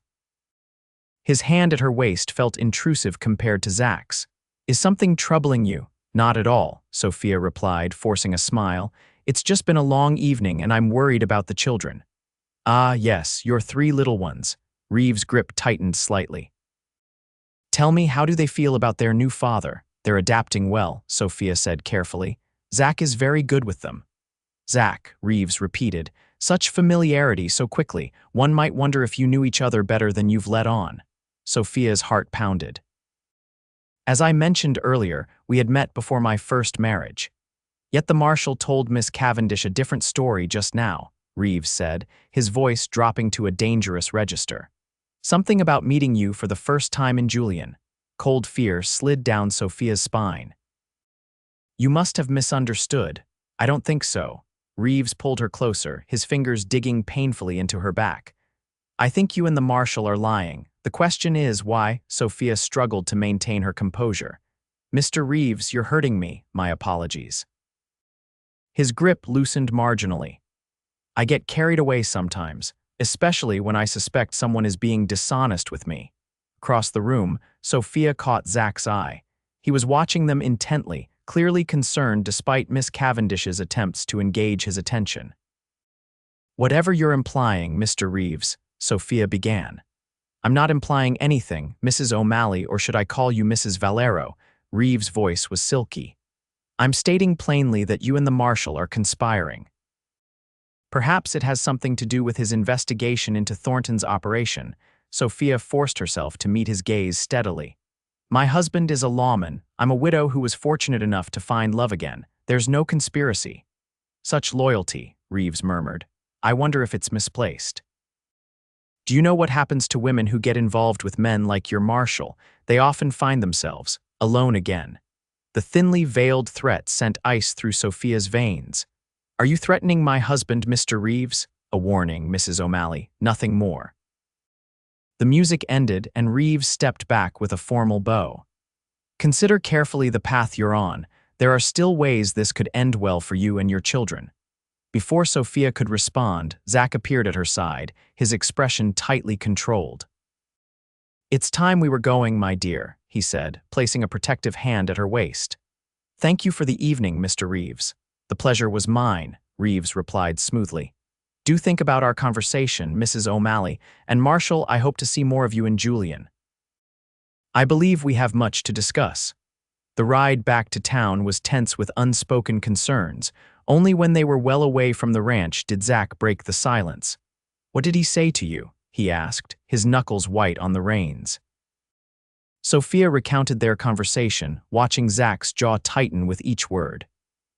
His hand at her waist felt intrusive compared to Zach's. "Is something troubling you?" "Not at all," Sophia replied, forcing a smile. "It's just been a long evening and I'm worried about the children." Ah, yes, your three little ones. Reeves' grip tightened slightly. Tell me, how do they feel about their new father? They're adapting well, Sophia said carefully. Zach is very good with them. Zach, Reeves repeated. Such familiarity so quickly, one might wonder if you knew each other better than you've let on. Sophia's heart pounded. As I mentioned earlier, we had met before my first marriage. Yet the Marshal told Miss Cavendish a different story just now, Reeves said, his voice dropping to a dangerous register. Something about meeting you for the first time in Julian. Cold fear slid down Sophia's spine. You must have misunderstood. I don't think so. Reeves pulled her closer, his fingers digging painfully into her back. I think you and the Marshal are lying. The question is why. Sophia struggled to maintain her composure. Mr. Reeves, you're hurting me. My apologies. His grip loosened marginally. I get carried away sometimes, especially when I suspect someone is being dishonest with me. Across the room, Sophia caught Zach's eye. He was watching them intently, clearly concerned despite Miss Cavendish's attempts to engage his attention. Whatever you're implying, Mr. Reeves, Sophia began. I'm not implying anything, Mrs. O'Malley, or should I call you Mrs. Valero? Reeves' voice was silky. I'm stating plainly that you and the Marshal are conspiring. Perhaps it has something to do with his investigation into Thornton's operation. Sophia forced herself to meet his gaze steadily. My husband is a lawman. I'm a widow who was fortunate enough to find love again. There's no conspiracy. Such loyalty, Reeves murmured. I wonder if it's misplaced. Do you know what happens to women who get involved with men like your Marshal? They often find themselves alone again. The thinly veiled threat sent ice through Sophia's veins. Are you threatening my husband, Mr. Reeves? A warning, Mrs. O'Malley, nothing more. The music ended and Reeves stepped back with a formal bow. Consider carefully the path you're on. There are still ways this could end well for you and your children. Before Sophia could respond, Zach appeared at her side, his expression tightly controlled. It's time we were going, my dear, he said, placing a protective hand at her waist. Thank you for the evening, Mr. Reeves. The pleasure was mine, Reeves replied smoothly. Do think about our conversation, Mrs. O'Malley, and Marshal, I hope to see more of you in Julian. I believe we have much to discuss. The ride back to town was tense with unspoken concerns. Only when they were well away from the ranch did Zach break the silence. What did he say to you? He asked, his knuckles white on the reins. Sophia recounted their conversation, watching Zach's jaw tighten with each word.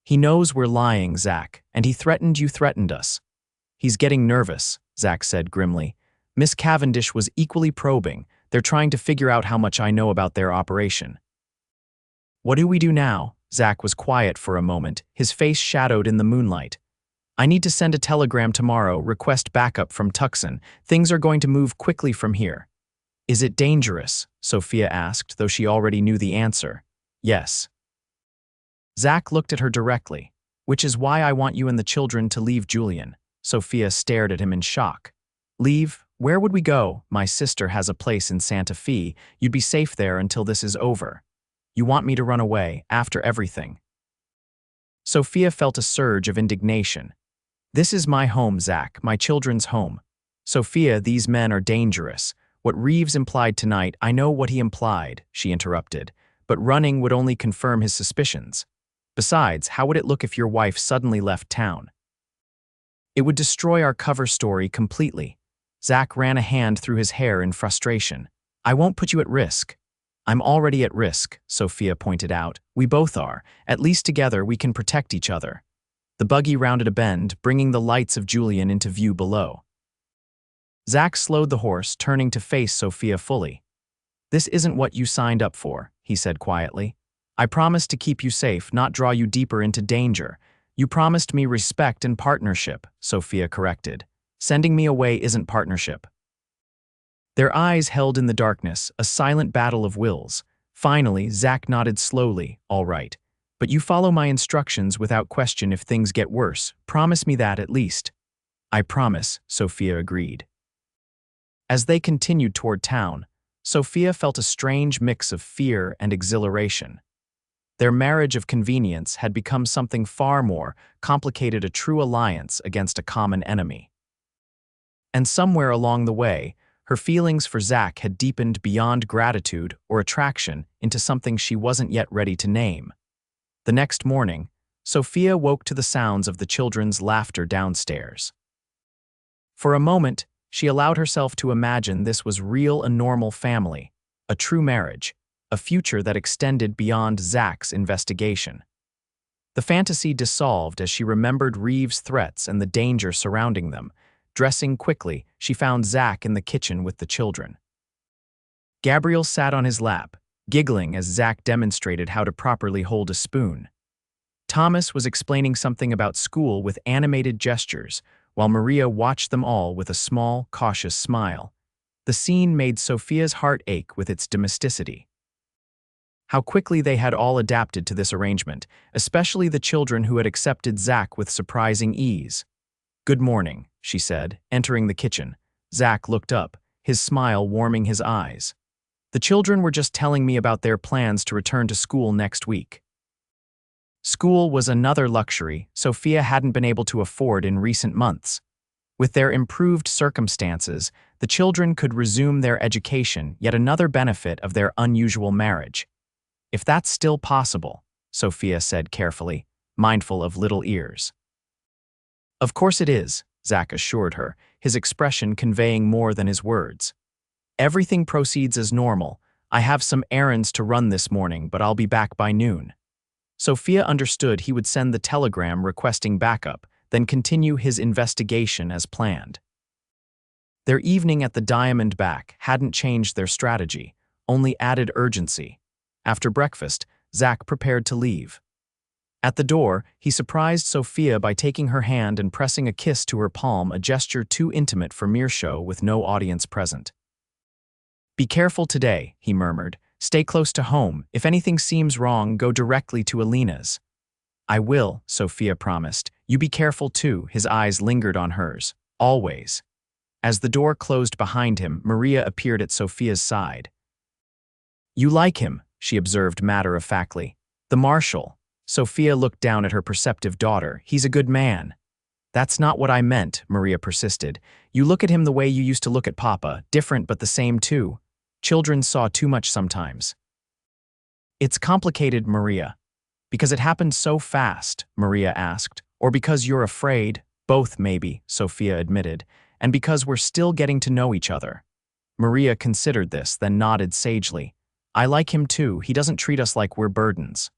He knows we're lying, Zach, and he threatened you threatened us. He's getting nervous, Zach said grimly. Miss Cavendish was equally probing. They're trying to figure out how much I know about their operation. What do we do now? Zach was quiet for a moment, his face shadowed in the moonlight. I need to send a telegram tomorrow, request backup from Tucson. Things are going to move quickly from here. Is it dangerous? Sophia asked, though she already knew the answer. Yes. Zach looked at her directly. Which is why I want you and the children to leave Julian. Sophia stared at him in shock. Leave? Where would we go? My sister has a place in Santa Fe. You'd be safe there until this is over. You want me to run away, after everything? Sophia felt a surge of indignation. This is my home, Zach, my children's home. Sophia, these men are dangerous. What Reeves implied tonight, I know what he implied, she interrupted, but running would only confirm his suspicions. Besides, how would it look if your wife suddenly left town? It would destroy our cover story completely. Zach ran a hand through his hair in frustration. I won't put you at risk. I'm already at risk, Sophia pointed out. We both are. At least together we can protect each other. The buggy rounded a bend, bringing the lights of Julian into view below. Zach slowed the horse, turning to face Sophia fully. This isn't what you signed up for, he said quietly. I promised to keep you safe, not draw you deeper into danger. You promised me respect and partnership, Sophia corrected. Sending me away isn't partnership. Their eyes held in the darkness, a silent battle of wills. Finally, Zach nodded slowly, all right. But you follow my instructions without question if things get worse. Promise me that at least. I promise, Sophia agreed. As they continued toward town, Sophia felt a strange mix of fear and exhilaration. Their marriage of convenience had become something far more complicated, a true alliance against a common enemy. And somewhere along the way, her feelings for Zach had deepened beyond gratitude or attraction into something she wasn't yet ready to name. The next morning, Sophia woke to the sounds of the children's laughter downstairs. For a moment, she allowed herself to imagine this was real and normal family, a true marriage, a future that extended beyond Zach's investigation. The fantasy dissolved as she remembered Reeves' threats and the danger surrounding them. Dressing quickly, she found Zach in the kitchen with the children. Gabriel sat on his lap, giggling as Zach demonstrated how to properly hold a spoon. Thomas was explaining something about school with animated gestures, while Maria watched them all with a small, cautious smile. The scene made Sophia's heart ache with its domesticity. How quickly they had all adapted to this arrangement, especially the children who had accepted Zach with surprising ease. "Good morning," she said, entering the kitchen. Zach looked up, his smile warming his eyes. "The children were just telling me about their plans to return to school next week." School was another luxury Sophia hadn't been able to afford in recent months. With their improved circumstances, the children could resume their education, yet another benefit of their unusual marriage. "If that's still possible," Sophia said carefully, mindful of little ears. "Of course it is," Zach assured her, his expression conveying more than his words. "Everything proceeds as normal. I have some errands to run this morning, but I'll be back by noon." Sophia understood he would send the telegram requesting backup, then continue his investigation as planned. Their evening at the Diamond Back hadn't changed their strategy, only added urgency. After breakfast, Zach prepared to leave. At the door, he surprised Sophia by taking her hand and pressing a kiss to her palm, a gesture too intimate for mere show with no audience present. "Be careful today," he murmured. "Stay close to home. If anything seems wrong, go directly to Alina's." "I will," Sophia promised. "You be careful too." His eyes lingered on hers. "Always." As the door closed behind him, Maria appeared at Sophia's side. "You like him," she observed matter-of-factly. "The Marshal." Sophia looked down at her perceptive daughter. "He's a good man." "That's not what I meant," Maria persisted. "You look at him the way you used to look at Papa, different but the same too. Children saw too much sometimes." "It's complicated, Maria. Because it happened so fast," Maria asked. "Or because you're afraid?" "Both, maybe," Sophia admitted. "And because we're still getting to know each other." Maria considered this, then nodded sagely. "I like him too. He doesn't treat us like we're burdens."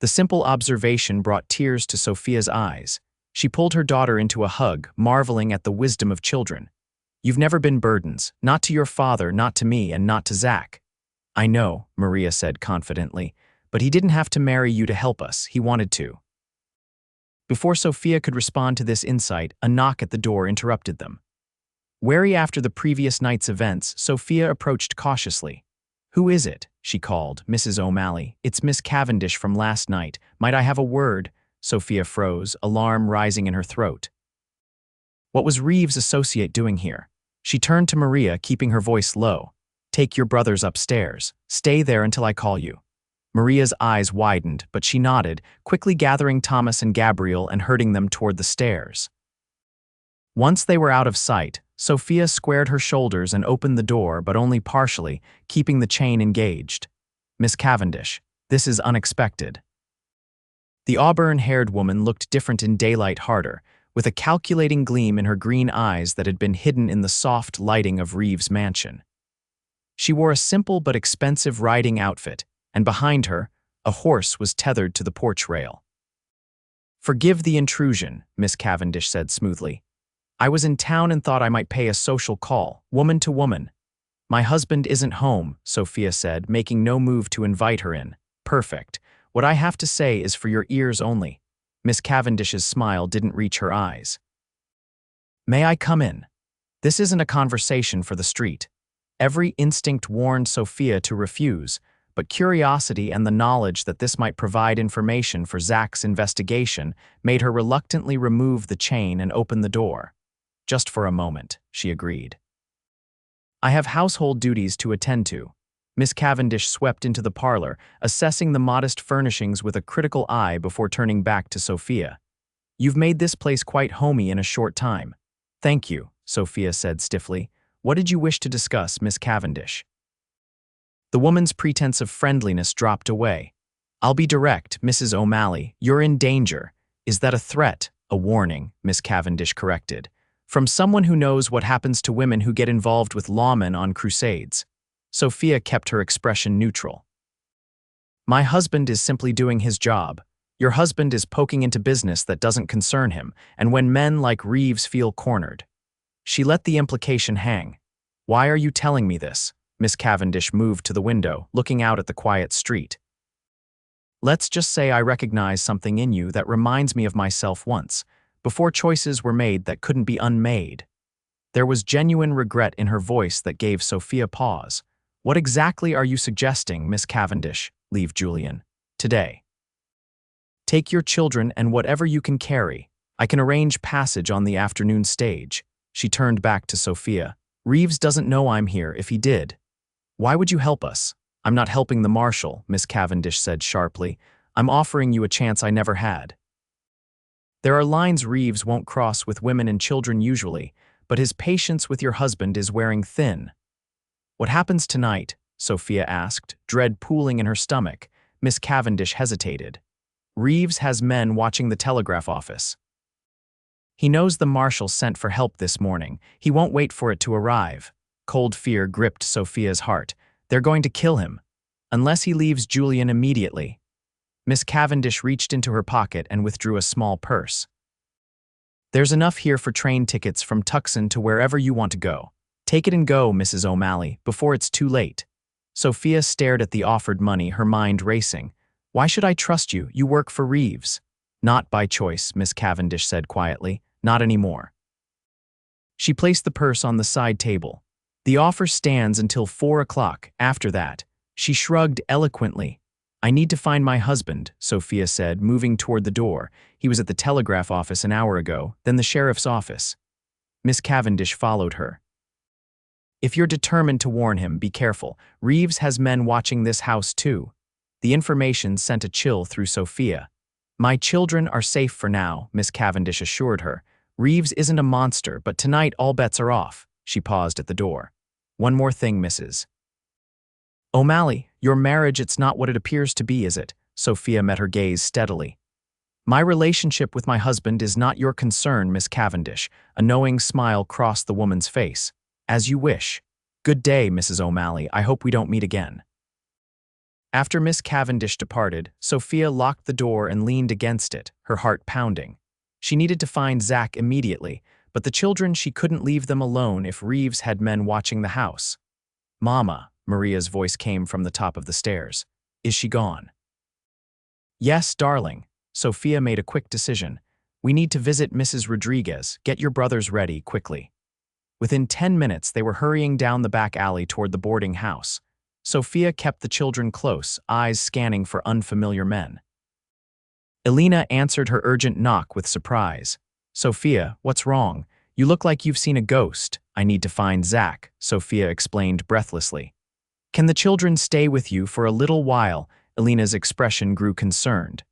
The simple observation brought tears to Sophia's eyes. She pulled her daughter into a hug, marveling at the wisdom of children. "You've never been burdens, not to your father, not to me, and not to Zach." "I know," Maria said confidently, "but he didn't have to marry you to help us. He wanted to." Before Sophia could respond to this insight, a knock at the door interrupted them. Wary after the previous night's events, Sophia approached cautiously. "Who is it?" she called, "Mrs. O'Malley. It's Miss Cavendish from last night. Might I have a word?" Sophia froze, alarm rising in her throat. What was Reeves' associate doing here? She turned to Maria, keeping her voice low. "Take your brothers upstairs. Stay there until I call you." Maria's eyes widened, but she nodded, quickly gathering Thomas and Gabriel and herding them toward the stairs. Once they were out of sight, Sophia squared her shoulders and opened the door, but only partially, keeping the chain engaged. "Miss Cavendish, this is unexpected." The auburn-haired woman looked different in daylight harder, with a calculating gleam in her green eyes that had been hidden in the soft lighting of Reeves' mansion. She wore a simple but expensive riding outfit, and behind her, a horse was tethered to the porch rail. "Forgive the intrusion," Miss Cavendish said smoothly. "I was in town and thought I might pay a social call, woman to woman." "My husband isn't home," Sophia said, making no move to invite her in. "Perfect. What I have to say is for your ears only." Miss Cavendish's smile didn't reach her eyes. "May I come in?" This isn't a conversation for the street. Every instinct warned Sophia to refuse, but curiosity and the knowledge that this might provide information for Zach's investigation made her reluctantly remove the chain and open the door. "Just for a moment," she agreed. "I have household duties to attend to." Miss Cavendish swept into the parlor, assessing the modest furnishings with a critical eye before turning back to Sophia. "You've made this place quite homey in a short time." "Thank you," Sophia said stiffly. "What did you wish to discuss, Miss Cavendish?" The woman's pretense of friendliness dropped away. "I'll be direct, Mrs. O'Malley. You're in danger." "Is that a threat?" "A warning," Miss Cavendish corrected. "From someone who knows what happens to women who get involved with lawmen on crusades." Sophia kept her expression neutral. "My husband is simply doing his job. Your husband is poking into business that doesn't concern him, and when men like Reeves feel cornered." She let the implication hang. "Why are you telling me this?" Miss Cavendish moved to the window, looking out at the quiet street. "Let's just say I recognize something in you that reminds me of myself once, before choices were made that couldn't be unmade." There was genuine regret in her voice that gave Sophia pause. "What exactly are you suggesting, Miss Cavendish?" "Leave Julian. Today. Take your children and whatever you can carry. I can arrange passage on the afternoon stage." She turned back to Sophia. "Reeves doesn't know I'm here if he did. Why would you help us?" "I'm not helping the Marshal," Miss Cavendish said sharply. "I'm offering you a chance I never had. There are lines Reeves won't cross with women and children usually, but his patience with your husband is wearing thin." "What happens tonight?" Sophia asked, dread pooling in her stomach. Miss Cavendish hesitated. "Reeves has men watching the telegraph office. He knows the Marshal sent for help this morning. He won't wait for it to arrive." Cold fear gripped Sophia's heart. "They're going to kill him. Unless he leaves Julian immediately." Miss Cavendish reached into her pocket and withdrew a small purse. "There's enough here for train tickets from Tucson to wherever you want to go. Take it and go, Mrs. O'Malley, before it's too late." Sophia stared at the offered money, her mind racing. "Why should I trust you? You work for Reeves." "Not by choice," Miss Cavendish said quietly. "Not anymore." She placed the purse on the side table. "The offer stands until 4 o'clock. After that." She shrugged eloquently. "I need to find my husband," Sophia said, moving toward the door. "He was at the telegraph office an hour ago, then the sheriff's office." Miss Cavendish followed her. "If you're determined to warn him, be careful. Reeves has men watching this house too." The information sent a chill through Sophia. "My children are safe for now," Miss Cavendish assured her. "Reeves isn't a monster, but tonight all bets are off." She paused at the door. "One more thing, Mrs. O'Malley, your marriage, it's not what it appears to be, is it?" Sophia met her gaze steadily. "My relationship with my husband is not your concern, Miss Cavendish." A knowing smile crossed the woman's face. "As you wish. Good day, Mrs. O'Malley. I hope we don't meet again." After Miss Cavendish departed, Sophia locked the door and leaned against it, her heart pounding. She needed to find Zach immediately, but the children, she couldn't leave them alone if Reeves had men watching the house. "Mama," Maria's voice came from the top of the stairs. "Is she gone?" "Yes, darling." Sophia made a quick decision. "We need to visit Mrs. Rodriguez. Get your brothers ready, quickly." Within 10 minutes, they were hurrying down the back alley toward the boarding house. Sophia kept the children close, eyes scanning for unfamiliar men. Elena answered her urgent knock with surprise. "Sophia, what's wrong? You look like you've seen a ghost." "I need to find Zach," Sophia explained breathlessly. "Can the children stay with you for a little while?" Elena's expression grew concerned.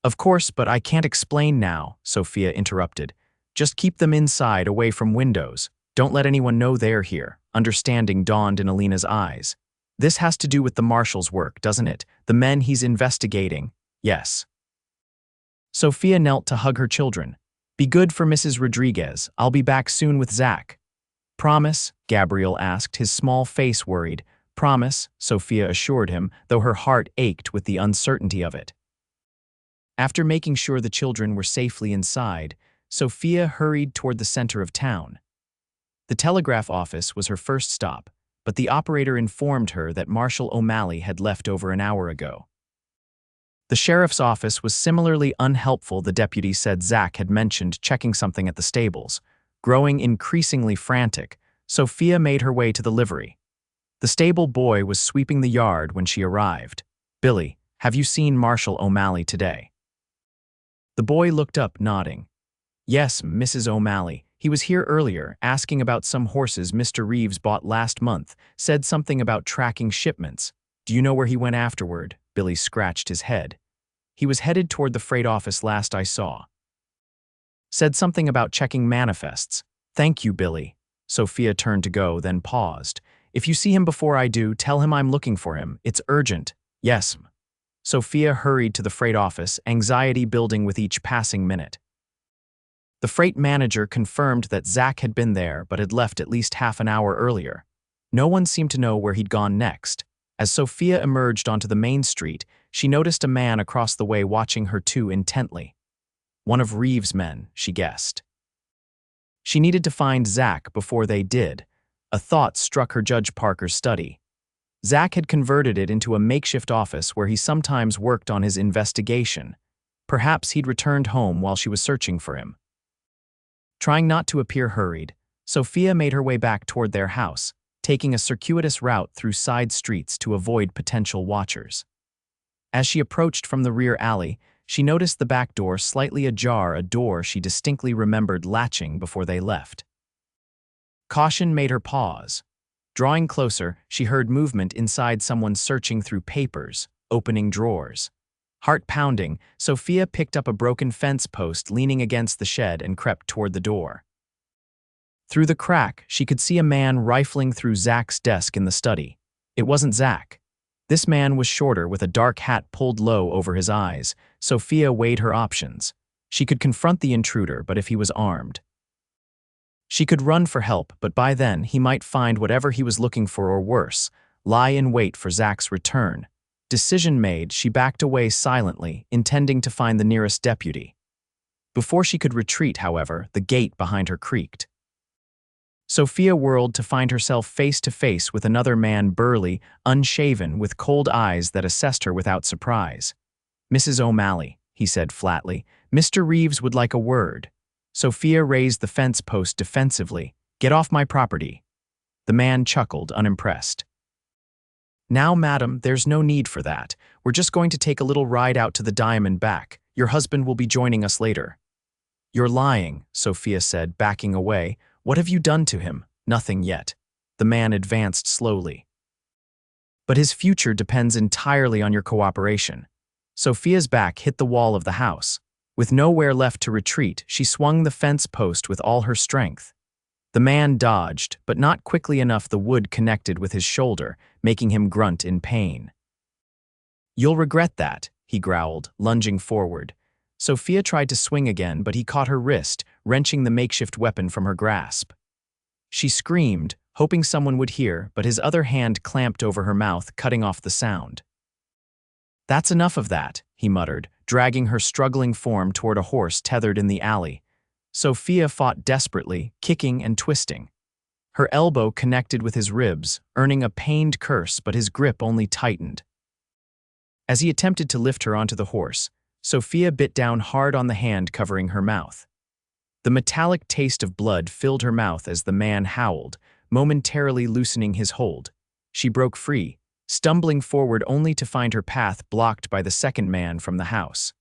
"Of course, but I can't explain now," Sophia interrupted. "Just keep them inside, away from windows. Don't let anyone know they're here." Understanding dawned in Elena's eyes. "This has to do with the Marshal's work, doesn't it? The men he's investigating." "Yes." Sophia knelt to hug her children. "Be good for Mrs. Rodriguez. I'll be back soon with Zach." "Promise?" Gabriel asked, his small face worried. "Promise," Sophia assured him, though her heart ached with the uncertainty of it. After making sure the children were safely inside, Sophia hurried toward the center of town. The telegraph office was her first stop, but the operator informed her that Marshal O'Malley had left over an hour ago. The sheriff's office was similarly unhelpful. The deputy said Zach had mentioned checking something at the stables. Growing increasingly frantic, Sophia made her way to the livery. The stable boy was sweeping the yard when she arrived. "Billy, have you seen Marshal O'Malley today?" The boy looked up, nodding. "Yes, Mrs. O'Malley. He was here earlier, asking about some horses Mr. Reeves bought last month, said something about tracking shipments. Do you know where he went afterward?" Billy scratched his head. "He was headed toward the freight office last I saw. Said something about checking manifests. Thank you, Billy. Sophia turned to go, then paused. If you see him before I do, tell him I'm looking for him. It's urgent. Yes. Sophia hurried to the freight office, anxiety building with each passing minute. The freight manager confirmed that Zach had been there but had left at least half an hour earlier. No one seemed to know where he'd gone next. As Sophia emerged onto the main street, she noticed a man across the way watching her too intently. One of Reeves' men, she guessed. She needed to find Zach before they did. A thought struck her Judge Parker's study. Zach had converted it into a makeshift office where he sometimes worked on his investigation. Perhaps he'd returned home while she was searching for him. Trying not to appear hurried, Sophia made her way back toward their house, taking a circuitous route through side streets to avoid potential watchers. As she approached from the rear alley, she noticed the back door slightly ajar, a door she distinctly remembered latching before they left. Caution made her pause. Drawing closer, she heard movement inside, someone searching through papers, opening drawers. Heart pounding, Sophia picked up a broken fence post leaning against the shed and crept toward the door. Through the crack, she could see a man rifling through Zach's desk in the study. It wasn't Zach. This man was shorter, with a dark hat pulled low over his eyes. Sophia weighed her options. She could confront the intruder, but if he was armed. She could run for help, but by then he might find whatever he was looking for, or worse, lie in wait for Zach's return. Decision made, she backed away silently, intending to find the nearest deputy. Before she could retreat, however, the gate behind her creaked. Sophia whirled to find herself face to face with another man, burly, unshaven, with cold eyes that assessed her without surprise. "Mrs. O'Malley," he said flatly. "Mr. Reeves would like a word." Sophia raised the fence post defensively. "Get off my property." The man chuckled, unimpressed. "Now, madam, there's no need for that. We're just going to take a little ride out to the Diamond back. Your husband will be joining us later." "You're lying," Sophia said, backing away. "What have you done to him?" "Nothing yet." The man advanced slowly. "But his future depends entirely on your cooperation." Sophia's back hit the wall of the house. With nowhere left to retreat, she swung the fence post with all her strength. The man dodged, but not quickly enough. The wood connected with his shoulder, making him grunt in pain. "You'll regret that," he growled, lunging forward. Sophia tried to swing again, but he caught her wrist, wrenching the makeshift weapon from her grasp. She screamed, hoping someone would hear, but his other hand clamped over her mouth, cutting off the sound. "That's enough of that," he muttered, dragging her struggling form toward a horse tethered in the alley. Sophia fought desperately, kicking and twisting. Her elbow connected with his ribs, earning a pained curse, but his grip only tightened. As he attempted to lift her onto the horse, Sophia bit down hard on the hand covering her mouth. The metallic taste of blood filled her mouth as the man howled, momentarily loosening his hold. She broke free, stumbling forward only to find her path blocked by the second man from the house.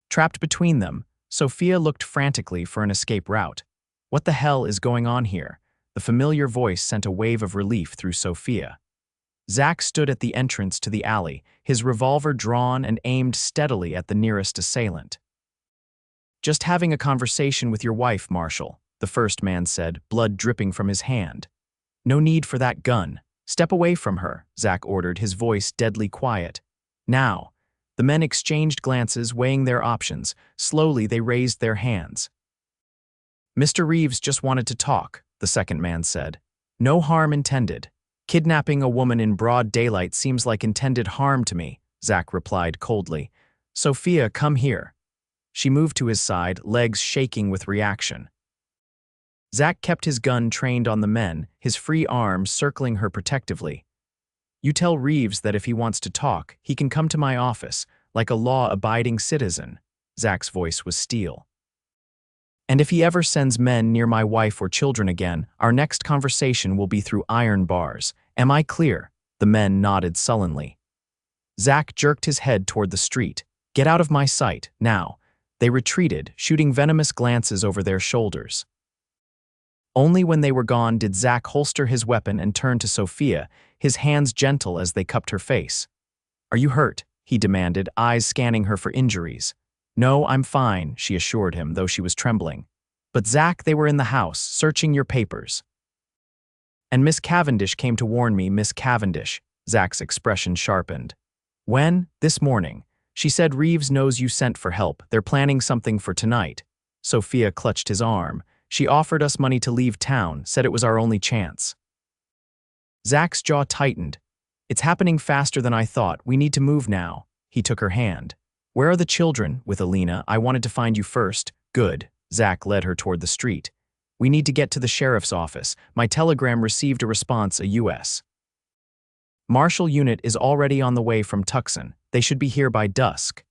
Trapped between them, Sophia looked frantically for an escape route. What the hell is going on here? The familiar voice sent a wave of relief through Sophia. Zach stood at the entrance to the alley, his revolver drawn and aimed steadily at the nearest assailant. "Just having a conversation with your wife, Marshal," the first man said, blood dripping from his hand. "No need for that gun. Step away from her," Zach ordered, his voice deadly quiet. "Now." The men exchanged glances, weighing their options. Slowly, they raised their hands. "Mr. Reeves just wanted to talk," the second man said. "No harm intended." "Kidnapping a woman in broad daylight seems like intended harm to me," Zach replied coldly. "Sophia, come here." She moved to his side, legs shaking with reaction. Zach kept his gun trained on the men, his free arms circling her protectively. "You tell Reeves that if he wants to talk, he can come to my office, like a law-abiding citizen." Zach's voice was steel. "And if he ever sends men near my wife or children again, our next conversation will be through iron bars. Am I clear?" The men nodded sullenly. Zach jerked his head toward the street. "Get out of my sight, now." They retreated, shooting venomous glances over their shoulders. Only when they were gone did Zach holster his weapon and turn to Sophia, his hands gentle as they cupped her face. "Are you hurt?" he demanded, eyes scanning her for injuries. "No, I'm fine," she assured him, though she was trembling. But Zach, they were in the house, searching your papers. And Miss Cavendish came to warn me, Miss Cavendish. Zach's expression sharpened. When? This morning. She said Reeves knows you sent for help. They're planning something for tonight. Sophia clutched his arm. She offered us money to leave town, said it was our only chance. Zach's jaw tightened. It's happening faster than I thought. We need to move now. He took her hand. Where are the children? With Alina. I wanted to find you first. Good. Zach led her toward the street. We need to get to the sheriff's office. My telegram received a response, a U.S. Marshal unit is already on the way from Tucson. They should be here by dusk.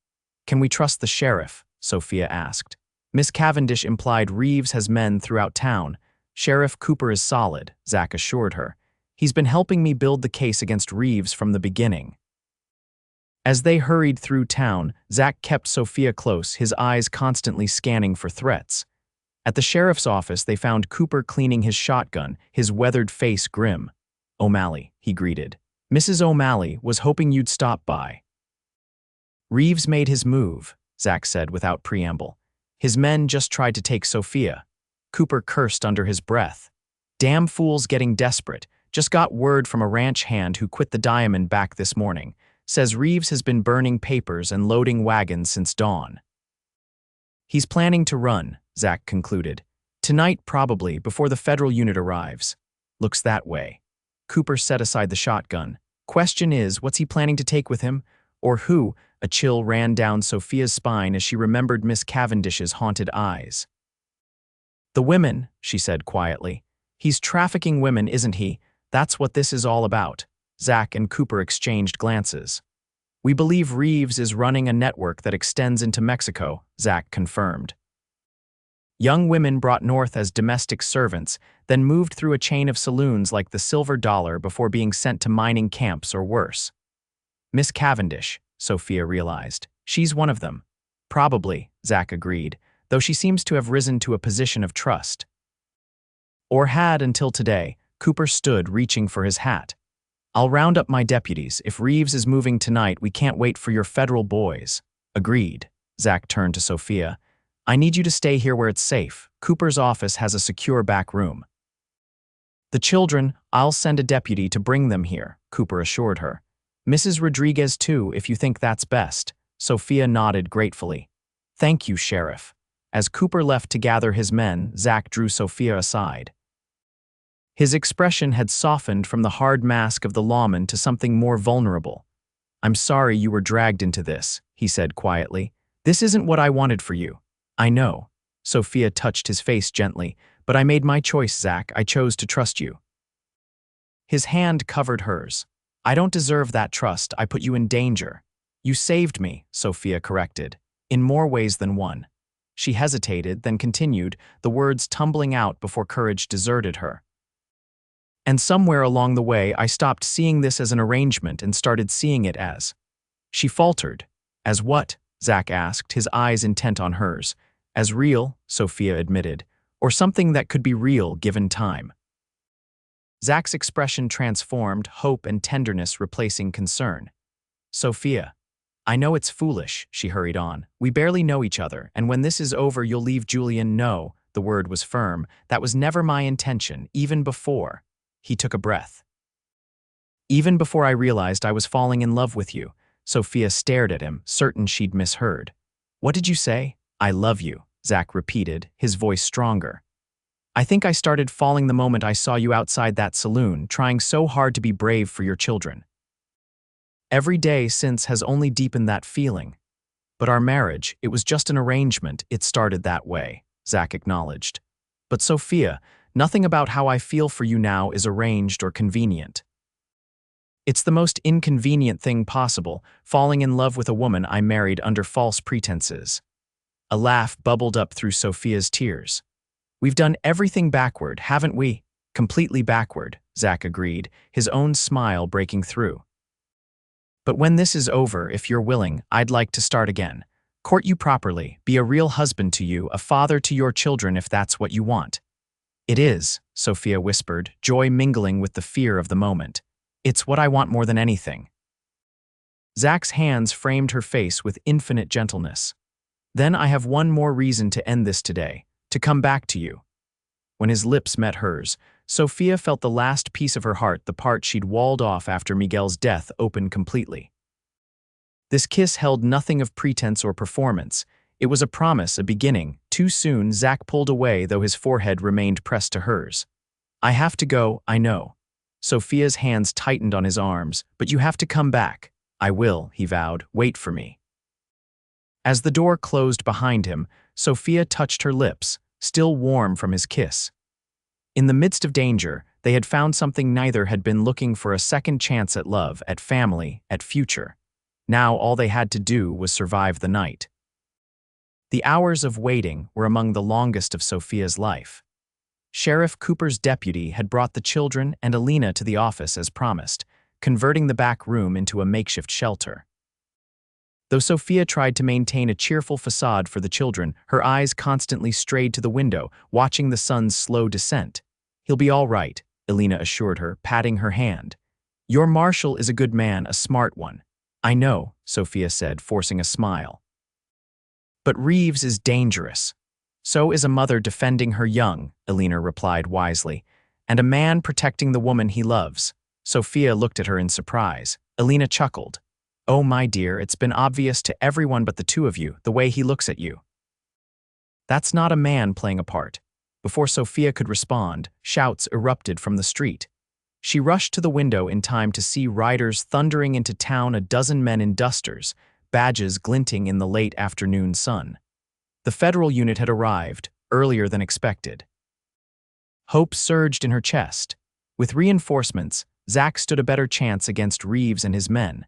Can we trust the sheriff? Sophia asked. Miss Cavendish implied Reeves has men throughout town. Sheriff Cooper is solid, Zach assured her. He's been helping me build the case against Reeves from the beginning. As they hurried through town, Zach kept Sophia close, his eyes constantly scanning for threats. At the sheriff's office, they found Cooper cleaning his shotgun, his weathered face grim. O'Malley, he greeted. Mrs. O'Malley was hoping you'd stop by. Reeves made his move, Zach said without preamble. His men just tried to take Sophia. Cooper cursed under his breath. Damn fools getting desperate. Just got word from a ranch hand who quit the diamond back this morning. Says Reeves has been burning papers and loading wagons since dawn. He's planning to run, Zach concluded. Tonight, probably, before the federal unit arrives. Looks that way. Cooper set aside the shotgun. Question is, what's he planning to take with him? Or who? A chill ran down Sophia's spine as she remembered Miss Cavendish's haunted eyes. The women, she said quietly. He's trafficking women, isn't he? That's what this is all about. Zach and Cooper exchanged glances. We believe Reeves is running a network that extends into Mexico, Zach confirmed. Young women brought north as domestic servants, then moved through a chain of saloons like the Silver Dollar before being sent to mining camps or worse. Miss Cavendish, Sophia realized. She's one of them. Probably, Zach agreed, though she seems to have risen to a position of trust. Or had until today. Cooper stood, reaching for his hat. I'll round up my deputies. If Reeves is moving tonight, we can't wait for your federal boys. Agreed. Zach turned to Sophia. I need you to stay here where it's safe. Cooper's office has a secure back room. The children, I'll send a deputy to bring them here, Cooper assured her. Mrs. Rodriguez too, if you think that's best. Sophia nodded gratefully. Thank you, Sheriff. As Cooper left to gather his men, Zach drew Sophia aside. His expression had softened from the hard mask of the lawman to something more vulnerable. I'm sorry you were dragged into this, he said quietly. This isn't what I wanted for you. I know. Sophia touched his face gently, but I made my choice, Zach. I chose to trust you. His hand covered hers. I don't deserve that trust. I put you in danger. You saved me, Sophia corrected, in more ways than one. She hesitated, then continued, the words tumbling out before courage deserted her. And somewhere along the way, I stopped seeing this as an arrangement and started seeing it as. She faltered. As what? Zach asked, his eyes intent on hers. As real, Sophia admitted, or something that could be real given time. Zach's expression transformed, hope and tenderness replacing concern. Sophia, I know it's foolish, she hurried on. We barely know each other, and when this is over you'll leave Julian. No, the word was firm. That was never my intention, even before. He took a breath. Even before I realized I was falling in love with you. Sophia stared at him, certain she'd misheard. What did you say? I love you, Zach repeated, his voice stronger. I think I started falling the moment I saw you outside that saloon, trying so hard to be brave for your children. Every day since has only deepened that feeling. But our marriage, it was just an arrangement. It started that way, Zach acknowledged. But Sophia, nothing about how I feel for you now is arranged or convenient. It's the most inconvenient thing possible, falling in love with a woman I married under false pretenses. A laugh bubbled up through Sophia's tears. We've done everything backward, haven't we? Completely backward, Zach agreed, his own smile breaking through. But when this is over, if you're willing, I'd like to start again. Court you properly, be a real husband to you, a father to your children if that's what you want. It is, Sophia whispered, joy mingling with the fear of the moment. It's what I want more than anything. Zach's hands framed her face with infinite gentleness. Then I have one more reason to end this today. to come back to you." When his lips met hers, Sophia felt the last piece of her heart, the part she'd walled off after Miguel's death, open completely. This kiss held nothing of pretense or performance. It was a promise, a beginning. Too soon, Zach pulled away, though his forehead remained pressed to hers. "I have to go, I know." Sophia's hands tightened on his arms. "But you have to come back." "I will," he vowed. "Wait for me." As the door closed behind him, Sophia touched her lips, still warm from his kiss. In the midst of danger, they had found something neither had been looking for: a second chance at love, at family, at future. Now all they had to do was survive the night. The hours of waiting were among the longest of Sophia's life. Sheriff Cooper's deputy had brought the children and Alina to the office as promised, converting the back room into a makeshift shelter. Though Sophia tried to maintain a cheerful facade for the children, her eyes constantly strayed to the window, watching the sun's slow descent. "He'll be all right," Alina assured her, patting her hand. "Your Marshal is a good man, a smart one." "I know," Sophia said, forcing a smile. "But Reeves is dangerous." "So is a mother defending her young," Alina replied wisely, "and a man protecting the woman he loves." Sophia looked at her in surprise. Alina chuckled. "Oh, my dear, it's been obvious to everyone but the two of you, the way he looks at you." "That's not a man playing a part." Before Sophia could respond, shouts erupted from the street. She rushed to the window in time to see riders thundering into town, a dozen men in dusters, badges glinting in the late afternoon sun. The federal unit had arrived, earlier than expected. Hope surged in her chest. With reinforcements, Zach stood a better chance against Reeves and his men.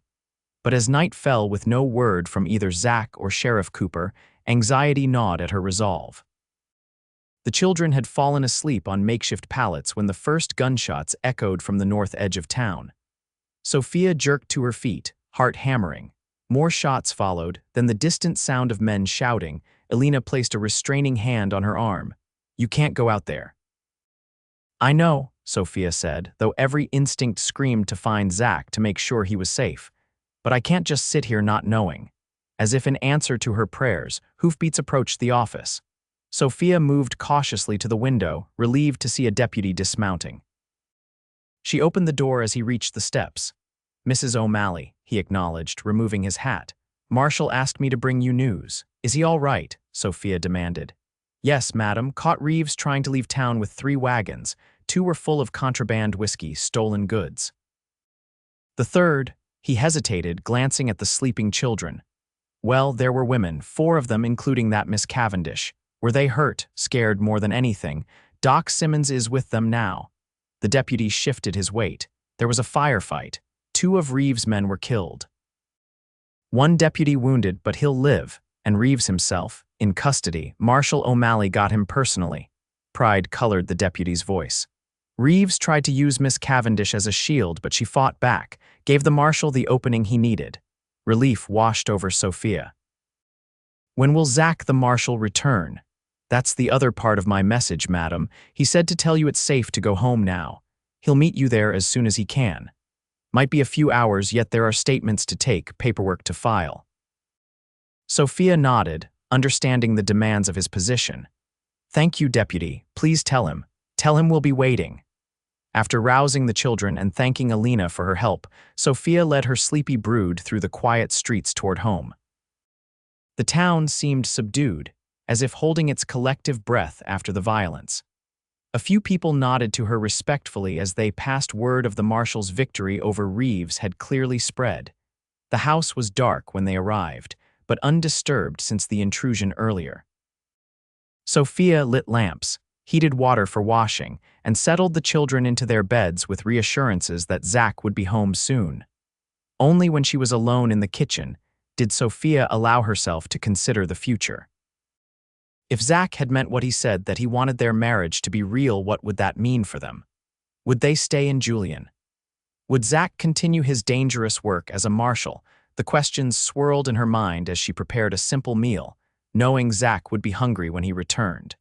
But as night fell with no word from either Zach or Sheriff Cooper, anxiety gnawed at her resolve. The children had fallen asleep on makeshift pallets when the first gunshots echoed from the north edge of town. Sophia jerked to her feet, heart hammering. More shots followed, then the distant sound of men shouting. Alina placed a restraining hand on her arm. "You can't go out there." "I know," Sophia said, though every instinct screamed to find Zach to make sure he was safe. "But I can't just sit here not knowing." As if in answer to her prayers, hoofbeats approached the office. Sophia moved cautiously to the window, relieved to see a deputy dismounting. She opened the door as he reached the steps. "Mrs. O'Malley," he acknowledged, removing his hat. "Marshal asked me to bring you news." "Is he all right?" Sophia demanded. "Yes, madam. Caught Reeves trying to leave town with 3 wagons. 2 were full of contraband whiskey, stolen goods. The third—" He hesitated, glancing at the sleeping children. "Well, there were women, 4 of them, including that Miss Cavendish. Were they hurt, scared more than anything? Doc Simmons is with them now." The deputy shifted his weight. "There was a firefight. 2 of Reeves' men were killed. 1 deputy wounded, but he'll live. And Reeves himself, in custody. Marshal O'Malley got him personally." Pride colored the deputy's voice. "Reeves tried to use Miss Cavendish as a shield, but she fought back, gave the Marshal the opening he needed." Relief washed over Sophia. "When will Zach the Marshal return?" "That's the other part of my message, madam. He said to tell you it's safe to go home now. He'll meet you there as soon as he can. Might be a few hours, yet there are statements to take, paperwork to file." Sophia nodded, understanding the demands of his position. "Thank you, deputy. Please tell him. Tell him we'll be waiting." After rousing the children and thanking Alina for her help, Sophia led her sleepy brood through the quiet streets toward home. The town seemed subdued, as if holding its collective breath after the violence. A few people nodded to her respectfully as they passed. Word of the Marshal's victory over Reeves had clearly spread. The house was dark when they arrived, but undisturbed since the intrusion earlier. Sophia lit lamps, heated water for washing, and settled the children into their beds with reassurances that Zach would be home soon. Only when she was alone in the kitchen did Sophia allow herself to consider the future. If Zach had meant what he said, that he wanted their marriage to be real, what would that mean for them? Would they stay in Julian? Would Zach continue his dangerous work as a marshal? The questions swirled in her mind as she prepared a simple meal, knowing Zach would be hungry when he returned.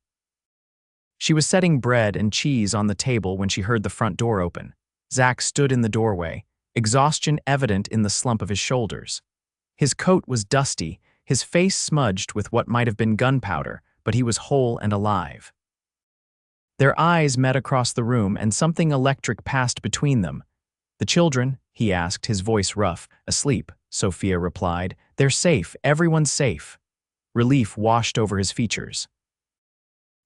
She was setting bread and cheese on the table when she heard the front door open. Zach stood in the doorway, exhaustion evident in the slump of his shoulders. His coat was dusty, his face smudged with what might have been gunpowder, but he was whole and alive. Their eyes met across the room and something electric passed between them. "The children?" he asked, his voice rough. "Asleep," Sophia replied. "They're safe, everyone's safe." Relief washed over his features.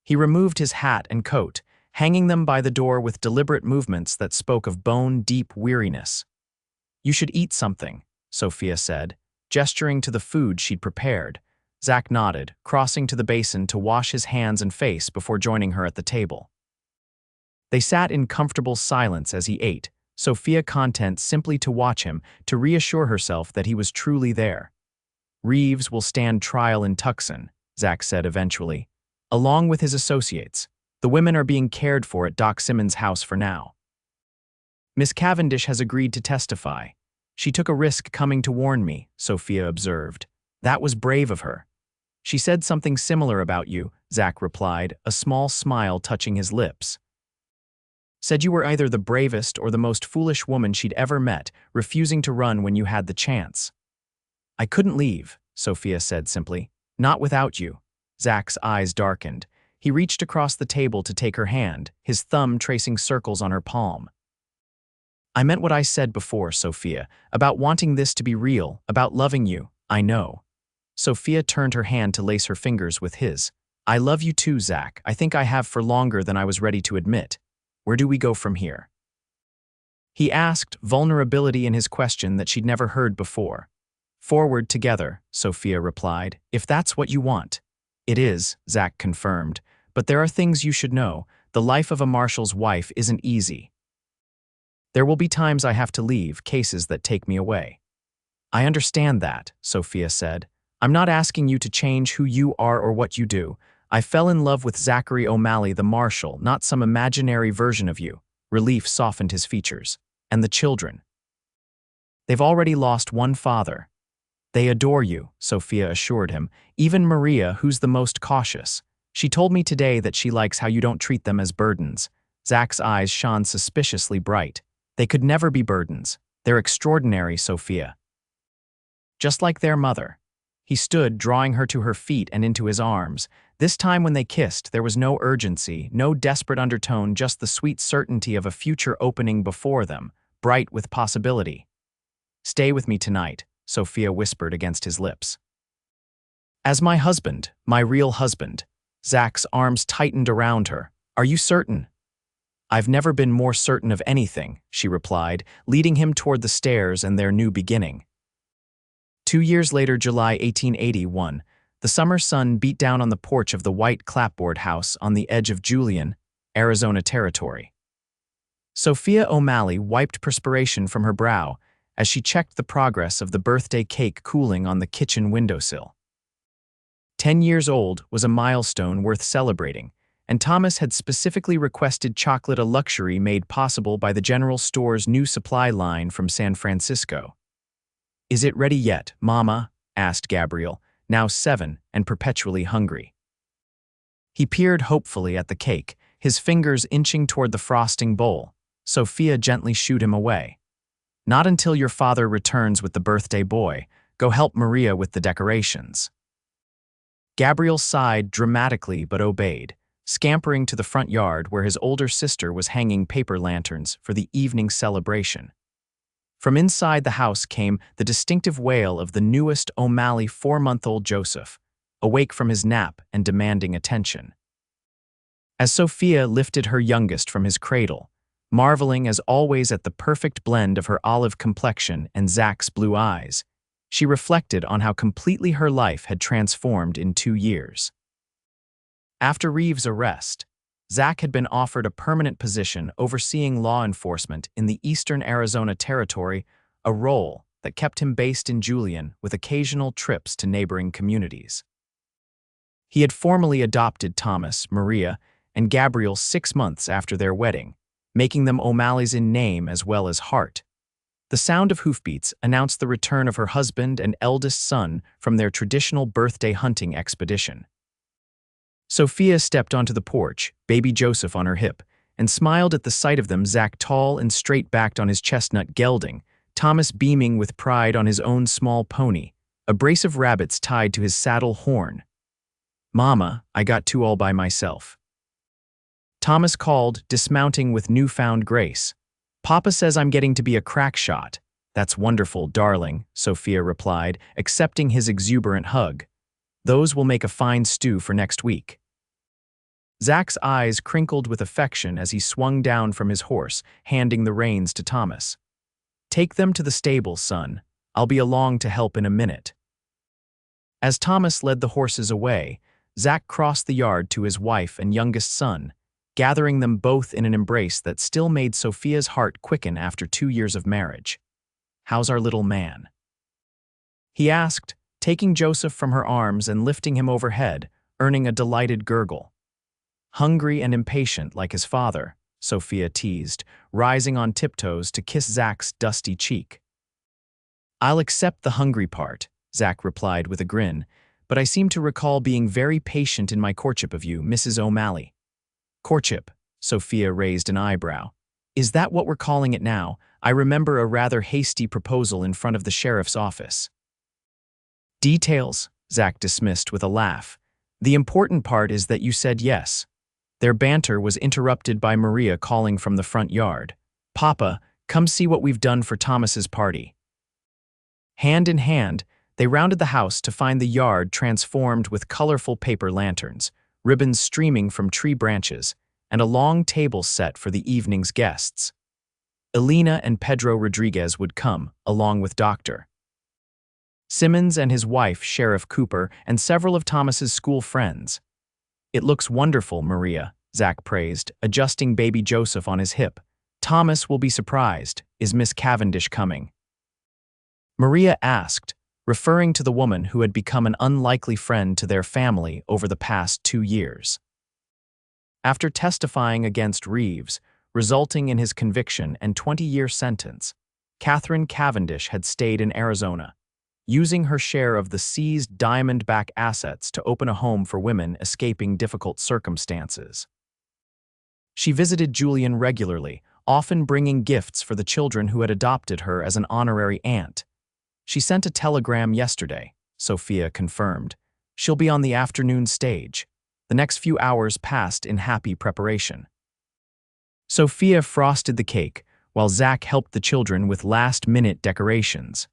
He removed his hat and coat, hanging them by the door with deliberate movements that spoke of bone-deep weariness. "You should eat something," Sophia said, gesturing to the food she'd prepared. Zach nodded, crossing to the basin to wash his hands and face before joining her at the table. They sat in comfortable silence as he ate, Sophia content simply to watch him, to reassure herself that he was truly there. "Reeves will stand trial in Tucson," Zach said eventually, "along with his associates. The women are being cared for at Doc Simmons' house for now. Miss Cavendish has agreed to testify. She took a risk coming to warn me," Sophia observed. "That was brave of her." "She said something similar about you," Zach replied, a small smile touching his lips. "Said you were either the bravest or the most foolish woman she'd ever met, refusing to run when you had the chance." "I couldn't leave," Sophia said simply. "Not without you." Zach's eyes darkened. He reached across the table to take her hand, his thumb tracing circles on her palm. "I meant what I said before, Sophia, about wanting this to be real, about loving you. I know." Sophia turned her hand to lace her fingers with his. "I love you too, Zach. I think I have for longer than I was ready to admit. Where do we go from here?" He asked, vulnerability in his question that she'd never heard before. "Forward together," Sophia replied, "if that's what you want." "It is," Zach confirmed, "but there are things you should know. The life of a marshal's wife isn't easy. There will be times I have to leave, cases that take me away." "I understand that," Sophia said. "I'm not asking you to change who you are or what you do. I fell in love with Zachary O'Malley, the marshal, not some imaginary version of you." Relief softened his features. "And the children? They've already lost one father." "They adore you," Sophia assured him. "Even Maria, who's the most cautious. She told me today that she likes how you don't treat them as burdens." Zach's eyes shone suspiciously bright. "They could never be burdens. They're extraordinary, Sophia. Just like their mother." He stood, drawing her to her feet and into his arms. This time when they kissed, there was no urgency, no desperate undertone, just the sweet certainty of a future opening before them, bright with possibility. "Stay with me tonight," Sophia whispered against his lips. "As my husband, my real husband." Zach's arms tightened around her. "Are you certain?" "I've never been more certain of anything," she replied, leading him toward the stairs and their new beginning. 2 years later, July 1881, the summer sun beat down on the porch of the white clapboard house on the edge of Julian, Arizona territory. Sophia O'Malley wiped perspiration from her brow as she checked the progress of the birthday cake cooling on the kitchen windowsill. 10 years old was a milestone worth celebrating, and Thomas had specifically requested chocolate, a luxury made possible by the general store's new supply line from San Francisco. "Is it ready yet, Mama?" asked Gabriel, now 7 and perpetually hungry. He peered hopefully at the cake, his fingers inching toward the frosting bowl. Sophia gently shooed him away. "Not until your father returns with the birthday boy. Go help Maria with the decorations." Gabriel sighed dramatically but obeyed, scampering to the front yard where his older sister was hanging paper lanterns for the evening celebration. From inside the house came the distinctive wail of the newest O'Malley 4-month-old Joseph, awake from his nap and demanding attention. As Sophia lifted her youngest from his cradle, marveling as always at the perfect blend of her olive complexion and Zach's blue eyes, she reflected on how completely her life had transformed in 2 years. After Reeves' arrest, Zach had been offered a permanent position overseeing law enforcement in the eastern Arizona territory, a role that kept him based in Julian with occasional trips to neighboring communities. He had formally adopted Thomas, Maria, and Gabriel 6 months after their wedding, making them O'Malleys in name as well as heart. The sound of hoofbeats announced the return of her husband and eldest son from their traditional birthday hunting expedition. Sophia stepped onto the porch, baby Joseph on her hip, and smiled at the sight of them, Zach tall and straight-backed on his chestnut gelding, Thomas beaming with pride on his own small pony, a brace of rabbits tied to his saddle horn. "Mama, I got two all by myself." Thomas called, dismounting with newfound grace. "Papa says I'm getting to be a crack shot." "That's wonderful, darling," Sophia replied, accepting his exuberant hug. "Those will make a fine stew for next week." Zach's eyes crinkled with affection as he swung down from his horse, handing the reins to Thomas. "Take them to the stable, son. I'll be along to help in a minute." As Thomas led the horses away, Zach crossed the yard to his wife and youngest son, gathering them both in an embrace that still made Sophia's heart quicken after 2 years of marriage. "How's our little man?" he asked, taking Joseph from her arms and lifting him overhead, earning a delighted gurgle. "Hungry and impatient like his father," Sophia teased, rising on tiptoes to kiss Zach's dusty cheek. "I'll accept the hungry part," Zach replied with a grin, "but I seem to recall being very patient in my courtship of you, Mrs. O'Malley." "Courtship?" Sophia raised an eyebrow. "Is that what we're calling it now? I remember a rather hasty proposal in front of the sheriff's office." "Details," Zach dismissed with a laugh. "The important part is that you said yes." Their banter was interrupted by Maria calling from the front yard. "Papa, come see what we've done for Thomas's party." Hand in hand, they rounded the house to find the yard transformed with colorful paper lanterns, ribbons streaming from tree branches, and a long table set for the evening's guests. Elena and Pedro Rodriguez would come, along with Dr. Simmons and his wife, Sheriff Cooper, and several of Thomas's school friends. "It looks wonderful, Maria," Zach praised, adjusting baby Joseph on his hip. "Thomas will be surprised. Is Miss Cavendish coming?" Maria asked, referring to the woman who had become an unlikely friend to their family over the past 2 years. After testifying against Reeves, resulting in his conviction and 20-year sentence, Catherine Cavendish had stayed in Arizona, using her share of the seized Diamondback assets to open a home for women escaping difficult circumstances. She visited Julian regularly, often bringing gifts for the children who had adopted her as an honorary aunt. "She sent a telegram yesterday," Sophia confirmed. "She'll be on the afternoon stage." The next few hours passed in happy preparation. Sophia frosted the cake, while Zach helped the children with last-minute decorations.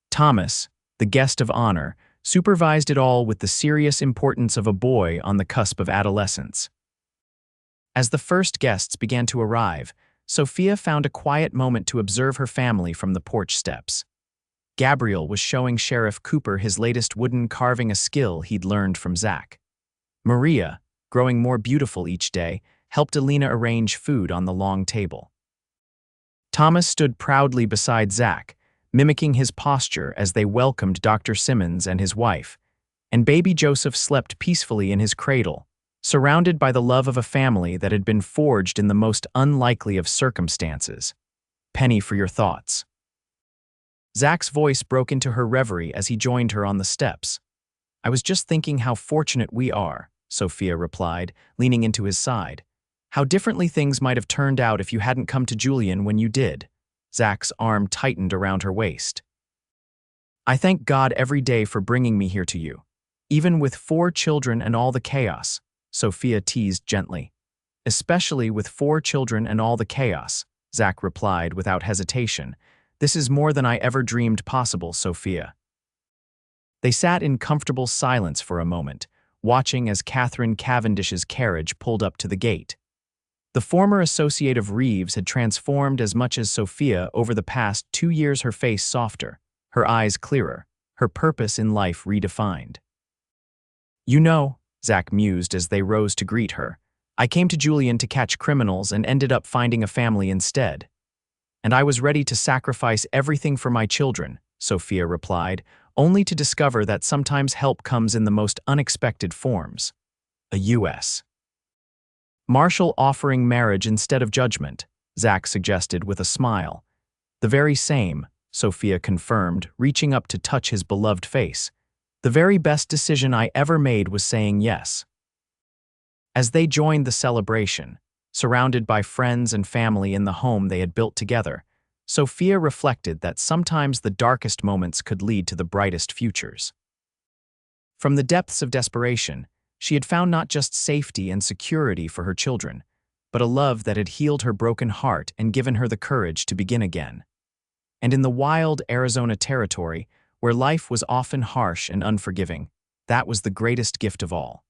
Thomas, the guest of honor, supervised it all with the serious importance of a boy on the cusp of adolescence. As the first guests began to arrive, Sophia found a quiet moment to observe her family from the porch steps. Gabriel was showing Sheriff Cooper his latest wooden carving, a skill he'd learned from Zach. Maria, growing more beautiful each day, helped Elena arrange food on the long table. Thomas stood proudly beside Zach, mimicking his posture as they welcomed Dr. Simmons and his wife, and baby Joseph slept peacefully in his cradle, surrounded by the love of a family that had been forged in the most unlikely of circumstances. "Penny for your thoughts." Zach's voice broke into her reverie as he joined her on the steps. "I was just thinking how fortunate we are," Sophia replied, leaning into his side. "How differently things might have turned out if you hadn't come to Julian when you did." Zach's arm tightened around her waist. "I thank God every day for bringing me here to you. Even with 4 children and all the chaos," Sophia teased gently. "Especially with 4 children and all the chaos," Zach replied without hesitation. "This is more than I ever dreamed possible, Sophia." They sat in comfortable silence for a moment, watching as Catherine Cavendish's carriage pulled up to the gate. The former associate of Reeves had transformed as much as Sophia over the past 2 years, her face softer, her eyes clearer, her purpose in life redefined. "You know," Zach mused as they rose to greet her, "I came to Julian to catch criminals and ended up finding a family instead. And I was ready to sacrifice everything for my children," Sophia replied, only to discover that sometimes help comes in the most unexpected forms. A U.S. Marshal offering marriage instead of judgment, Zach suggested with a smile. "The very same," Sophia confirmed, reaching up to touch his beloved face. "The very best decision I ever made was saying yes." As they joined the celebration, surrounded by friends and family in the home they had built together, Sophia reflected that sometimes the darkest moments could lead to the brightest futures. From the depths of desperation, She had found not just safety and security for her children, but a love that had healed her broken heart and given her the courage to begin again. And in the wild Arizona territory, where life was often harsh and unforgiving, that was the greatest gift of all.